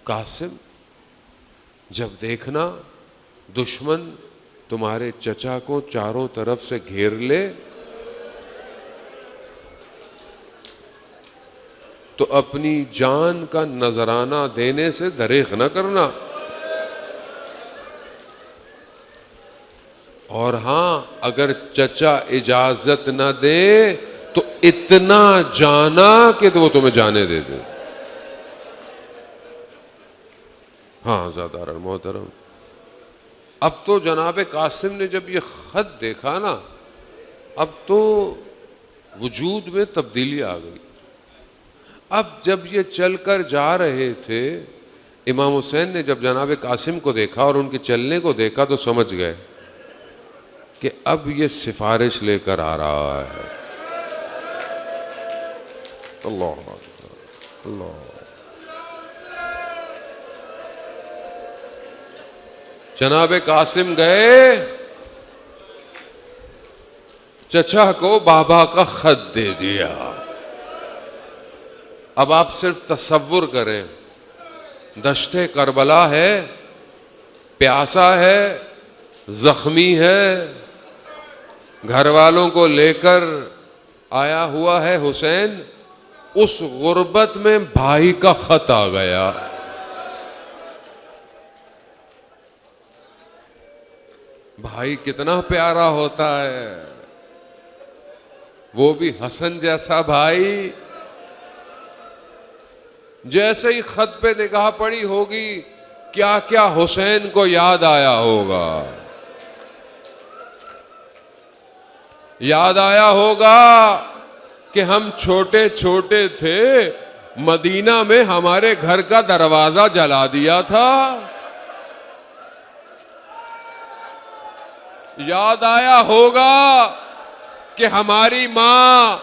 قاسم، جب دیکھنا دشمن تمہارے چچا کو چاروں طرف سے گھیر لے تو اپنی جان کا نذرانہ دینے سے دریغ نہ کرنا، اور ہاں اگر چچا اجازت نہ دے تو اتنا جانا کہ وہ تمہیں جانے دے دے۔ ہاں زیادہ محترم، اب تو جناب قاسم نے جب یہ خط دیکھا نا، اب تو وجود میں تبدیلی آ گئی۔ اب جب یہ چل کر جا رہے تھے، امام حسین نے جب جناب قاسم کو دیکھا اور ان کے چلنے کو دیکھا تو سمجھ گئے کہ اب یہ سفارش لے کر آ رہا ہے۔ اللہ اکبر، اللہ۔ جناب قاسم گئے، چچا کو بابا کا خط دے دیا۔ اب آپ صرف تصور کریں، دشت کربلا ہے، پیاسا ہے، زخمی ہے، گھر والوں کو لے کر آیا ہوا ہے حسین، اس غربت میں بھائی کا خط آ گیا۔ بھائی کتنا پیارا ہوتا ہے، وہ بھی حسن جیسا بھائی۔ جیسے ہی خط پہ نگاہ پڑی ہوگی، کیا کیا حسین کو یاد آیا ہوگا۔ یاد آیا ہوگا کہ ہم چھوٹے چھوٹے تھے، مدینہ میں ہمارے گھر کا دروازہ جلا دیا تھا۔ یاد آیا ہوگا کہ ہماری ماں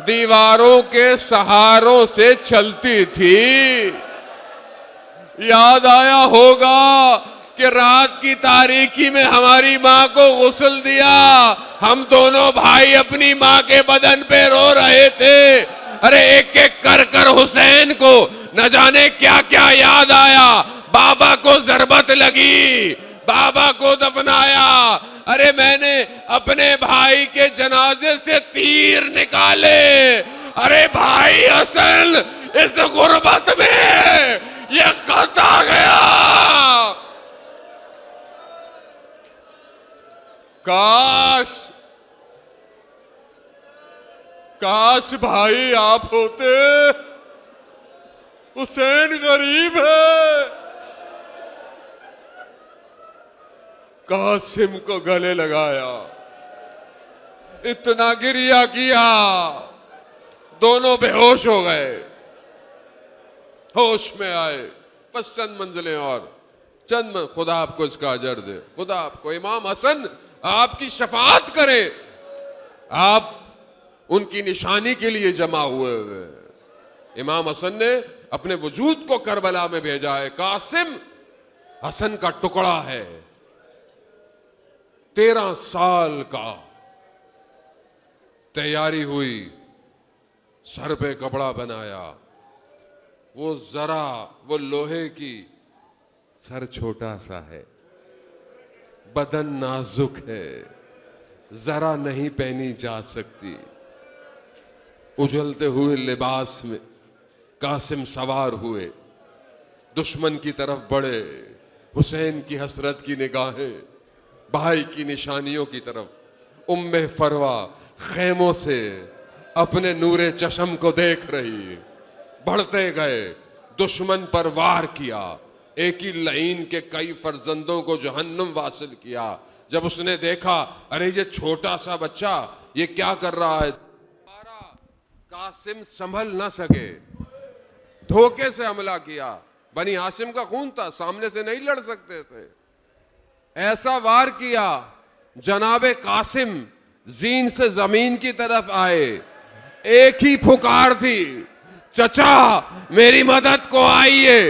دیواروں کے سہاروں سے چلتی تھی۔ یاد آیا ہوگا کہ رات کی تاریکی میں ہماری ماں کو غسل دیا، ہم دونوں بھائی اپنی ماں کے بدن پہ رو رہے تھے۔ ارے ایک ایک کر کر حسین کو نہ جانے کیا کیا یاد آیا۔ بابا کو ضربت لگی، بابا کو دفنایا، ارے میں نے اپنے بھائی کے جنازے سے تیر نکالے، ارے بھائی حسن اس غربت میں یہ خط آ گیا۔ کاش بھائی آپ ہوتے، حسین غریب ہے۔ قاسم کو گلے لگایا، اتنا گریہ کیا، دونوں بے ہوش ہو گئے۔ ہوش میں آئے، بس چند منزلیں اور خدا آپ کو اس کا اجر دے، خدا آپ کو۔ امام حسن آپ کی شفاعت کرے، آپ ان کی نشانی کے لیے جمع ہوئے ہوئے۔ امام حسن نے اپنے وجود کو کربلا میں بھیجا ہے۔ قاسم حسن کا ٹکڑا ہے، 13 سال کا تیاری ہوئی، سر پہ کپڑا بنایا، وہ ذرا وہ لوہے کی، سر چھوٹا سا ہے، بدن نازک ہے، ذرا نہیں پہنی جا سکتی۔ اجلتے ہوئے لباس میں قاسم سوار ہوئے، دشمن کی طرف بڑھے، حسین کی حسرت کی نگاہیں بھائی کی نشانیوں کی طرف۔ ام فروا خیموں سے اپنے نور چشم کو دیکھ رہی، بڑھتے گئے، دشمن پر وار کیا، ایک ہی لعین کے کئی فرزندوں کو جہنم واصل کیا۔ جب اس نے دیکھا ارے یہ چھوٹا سا بچہ یہ کیا کر رہا ہے، قاسم سنبھل نہ سکے، دھوکے سے حملہ کیا۔ بنی ہاشم کا خون تھا، سامنے سے نہیں لڑ سکتے تھے، ایسا وار کیا جناب قاسم زین سے زمین کی طرف آئے، ایک ہی پکار تھی، چچا میری مدد کو آئیے۔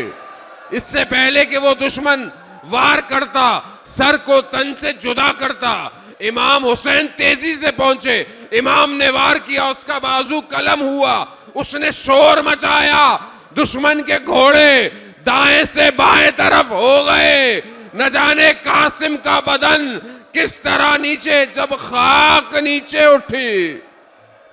اس سے پہلے کہ وہ دشمن وار کرتا، سر کو تن سے جدا کرتا، امام حسین تیزی سے پہنچے، امام نے وار کیا، اس کا بازو قلم ہوا، اس نے شور مچایا، دشمن کے گھوڑے دائیں سے بائیں طرف ہو گئے۔ نہ جانے قاسم کا بدن کس طرح نیچے، جب خاک نیچے اٹھی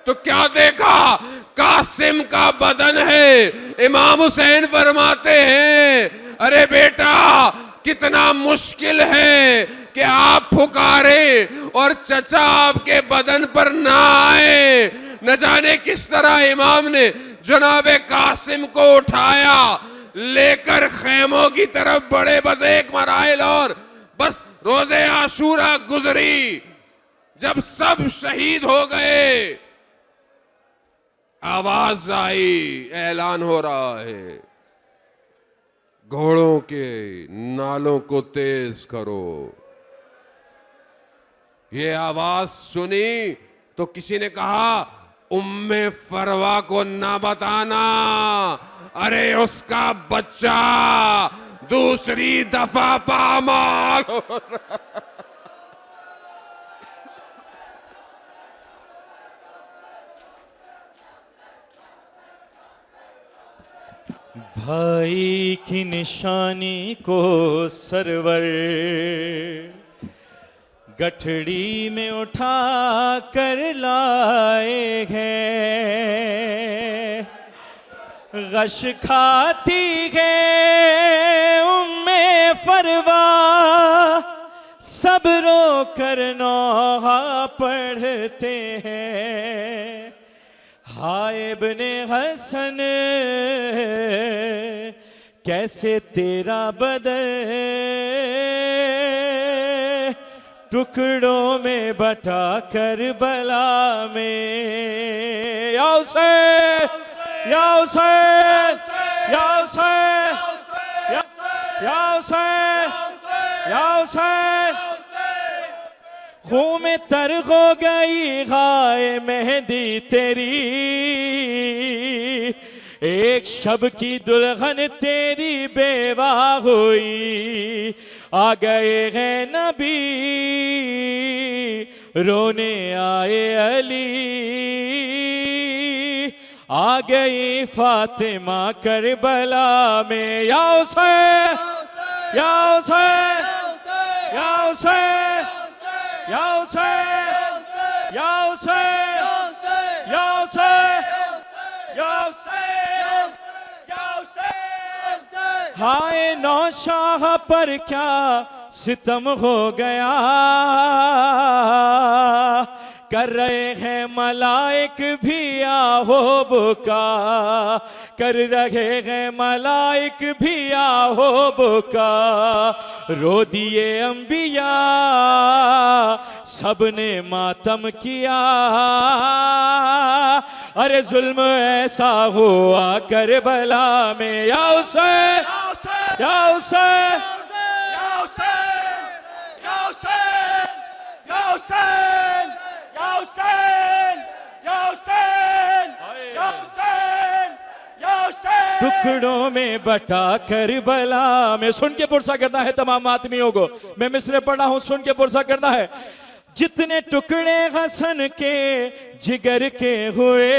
تو کیا دیکھا؟ قاسم کا بدن ہے۔ امام حسین فرماتے ہیں ارے بیٹا کتنا مشکل ہے کہ آپ پھکارے اور چچا آپ کے بدن پر نہ آئے۔ نہ جانے کس طرح امام نے جناب قاسم کو اٹھایا، لے کر خیموں کی طرف بڑے، بس ایک مراحل اور، بس روز عاشورہ گزری، جب سب شہید ہو گئے آواز آئی، اعلان ہو رہا ہے گھوڑوں کے نالوں کو تیز کرو۔ یہ آواز سنی تو کسی نے کہا ام فروا کو نہ بتانا، ارے اس کا بچہ دوسری دفعہ پامال ہو رہا۔ بھائی کی نشانی کو سرور گٹھڑی میں اٹھا کر لائے ہیں، غش کھاتی ہے ام فروا، سب رو کر نوحہ پڑھتے ہیں۔ ہائے ابن حسن کیسے تیرا بدن ٹکڑوں میں بٹا کربلا میں، یا حسین یا حسین یا حسین یا حسین یا حسین، خون میں تر ہو گئی غائے مہندی تیری، ایک شب کی دلہن تیری بیوہ ہوئی، آ گئے ہیں نبی رونے آئے علی، آ گئی فاطمہ کربلا میں، یا حسین یا حسین یا حسین یا حسین یا حسین یا حسین یا حسین یا حسین، ہائے نوشاہ پر کیا ستم ہو گیا، کر رہے ہیں ملائک بھی آہو بکا، کر رہے ہیں ملائک بھی آہو بکا، رو دیے انبیاء سب نے ماتم کیا، ارے ظلم ایسا ہوا کربلا میں، یا حسین یا حسین یا حسین یا حسین یا حسین یا حسین یا حسین یا حسین یا حسین، ٹکڑوں میں بٹا کربلا میں۔ سن کے پرسہ کرنا ہے تمام آدمیوں کو، میں مصرع پڑھا ہوں، سن کے پرسہ کرنا ہے۔ جتنے ٹکڑے حسن کے جگر کے ہوئے،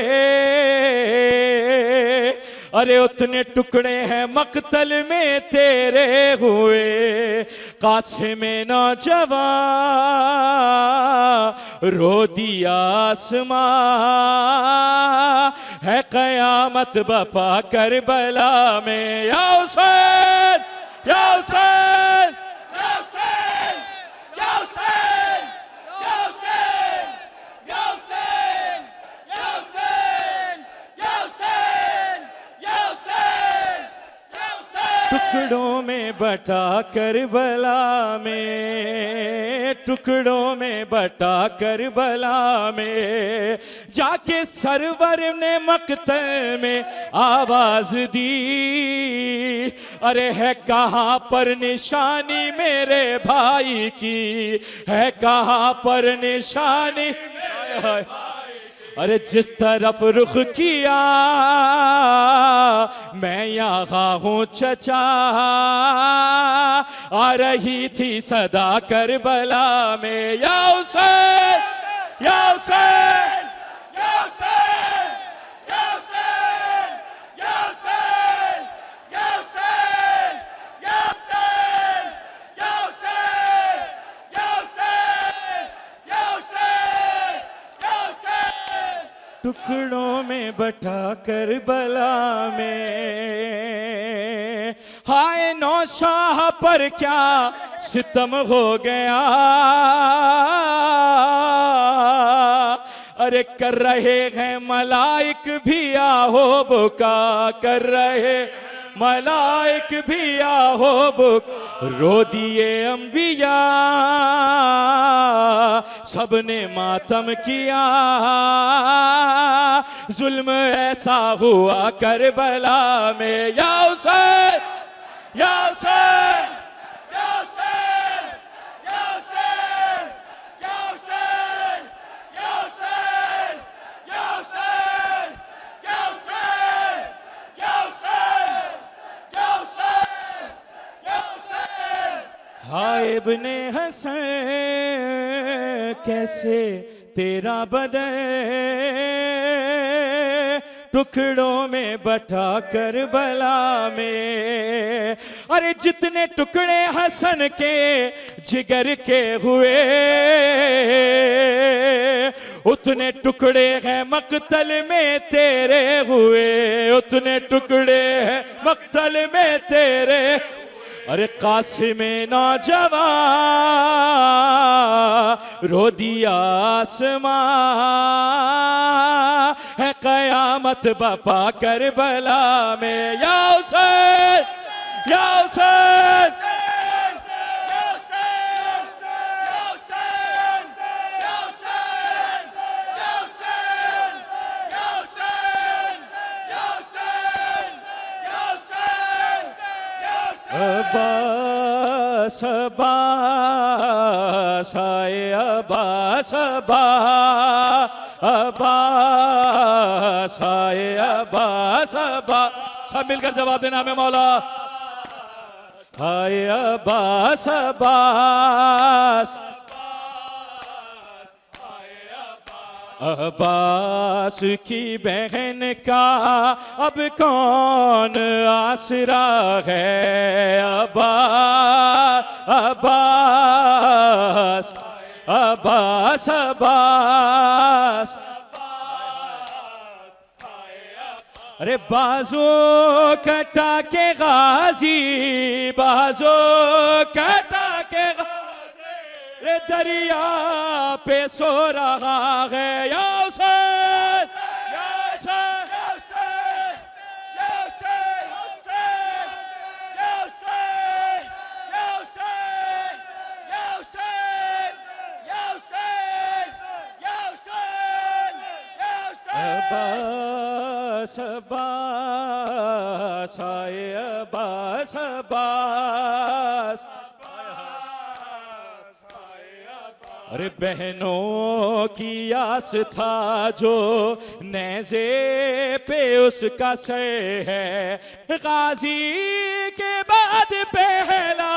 ارے اتنے ٹکڑے ہیں مقتل میں تیرے ہوئے، قاسم نوجوان رو دیا آسماں، ہے قیامت بپا کربلا میں، یا حسین یا حسین یا حسین یا حسین یا حسین یا حسین یا حسین یا حسین یا حسین یا حسین، ٹکڑوں میں بٹا کربلا میں، ٹکڑوں میں بٹا کربلا میں، جا کے سرور نے مقتل میں آواز دی، ارے ہے کہاں پر نشانی میرے بھائی کی، ہے کہاں پر نشانی، ارے جس طرف رخ کیا میں یہاں ہوں چچا، آ رہی تھی صدا کربلا میں، یا حسین یا حسین یا حسین یا حسین یا حسین یا حسین یا حسین یا حسین یا حسین یا حسین یا حسین، ٹکڑوں میں بٹا کربلا میں، ہائے نوشاہ پر کیا ستم ہو گیا، ارے کر رہے ہیں ملائک بھی آہو بکا، کر رہے ملائک بھی آہو بکا، رو دیے انبیاء سب نے ماتم کیا، ظلم ایسا ہوا کربلا میں، یا حسین یا حسین یا حسین یا حسین یا حسین یا حسین یا حسین یا حسین یا حسین یا حسین یا حسین، ہائے ابن حسن کیسے تیرا بدن ٹکڑوں میں بٹا کربلا میں، ارے جتنے ٹکڑے حسن کے جگر کے ہوئے اتنے ٹکڑے ہیں مقتل میں تیرے ہوئے، اتنے ٹکڑے ہیں مقتل میں تیرے، ارے قاسم نوجوان رو دیا آسمان، ہے قیامت بپا کربلا میں، یا حسین یا حسین یا حسین یا حسین یا حسین یا حسین یا حسین یا حسین یا حسین یا حسین، عباس عباس آئے عباس عباس عباس آئے عباس عباس، سب مل کر جواب دینا ہمیں مولا، آئے عباس عباس عباس کی بہن کا اب کون آسرا ہے، عباس عباس عباس عباس، ارے بازو کٹا کے غازی بازو کٹا کے غازی، رے دریا پہ سو رہا ہے، یا حسین یا حسین یا حسین یا حسین یا حسین یا حسین یا حسین یا حسین یا حسین، عباس عباس آئے عباس عباس، ارے بہنوں کی آس تھا جو نیزے پہ اس کا سر ہے، غازی کے بعد پہلا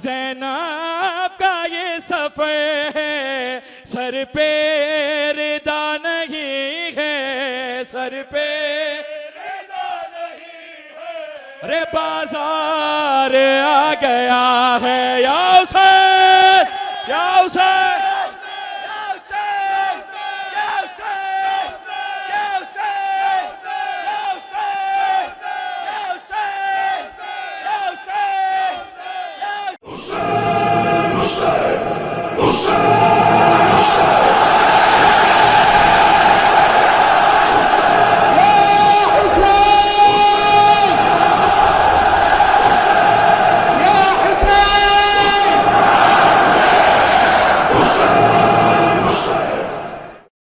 زینب کا یہ سفر ہے، سر پہ ردا نہیں ہے، سر پہ ردا نہیں ہے، ارے بازار آ گیا ہے، یا حسین یا حسین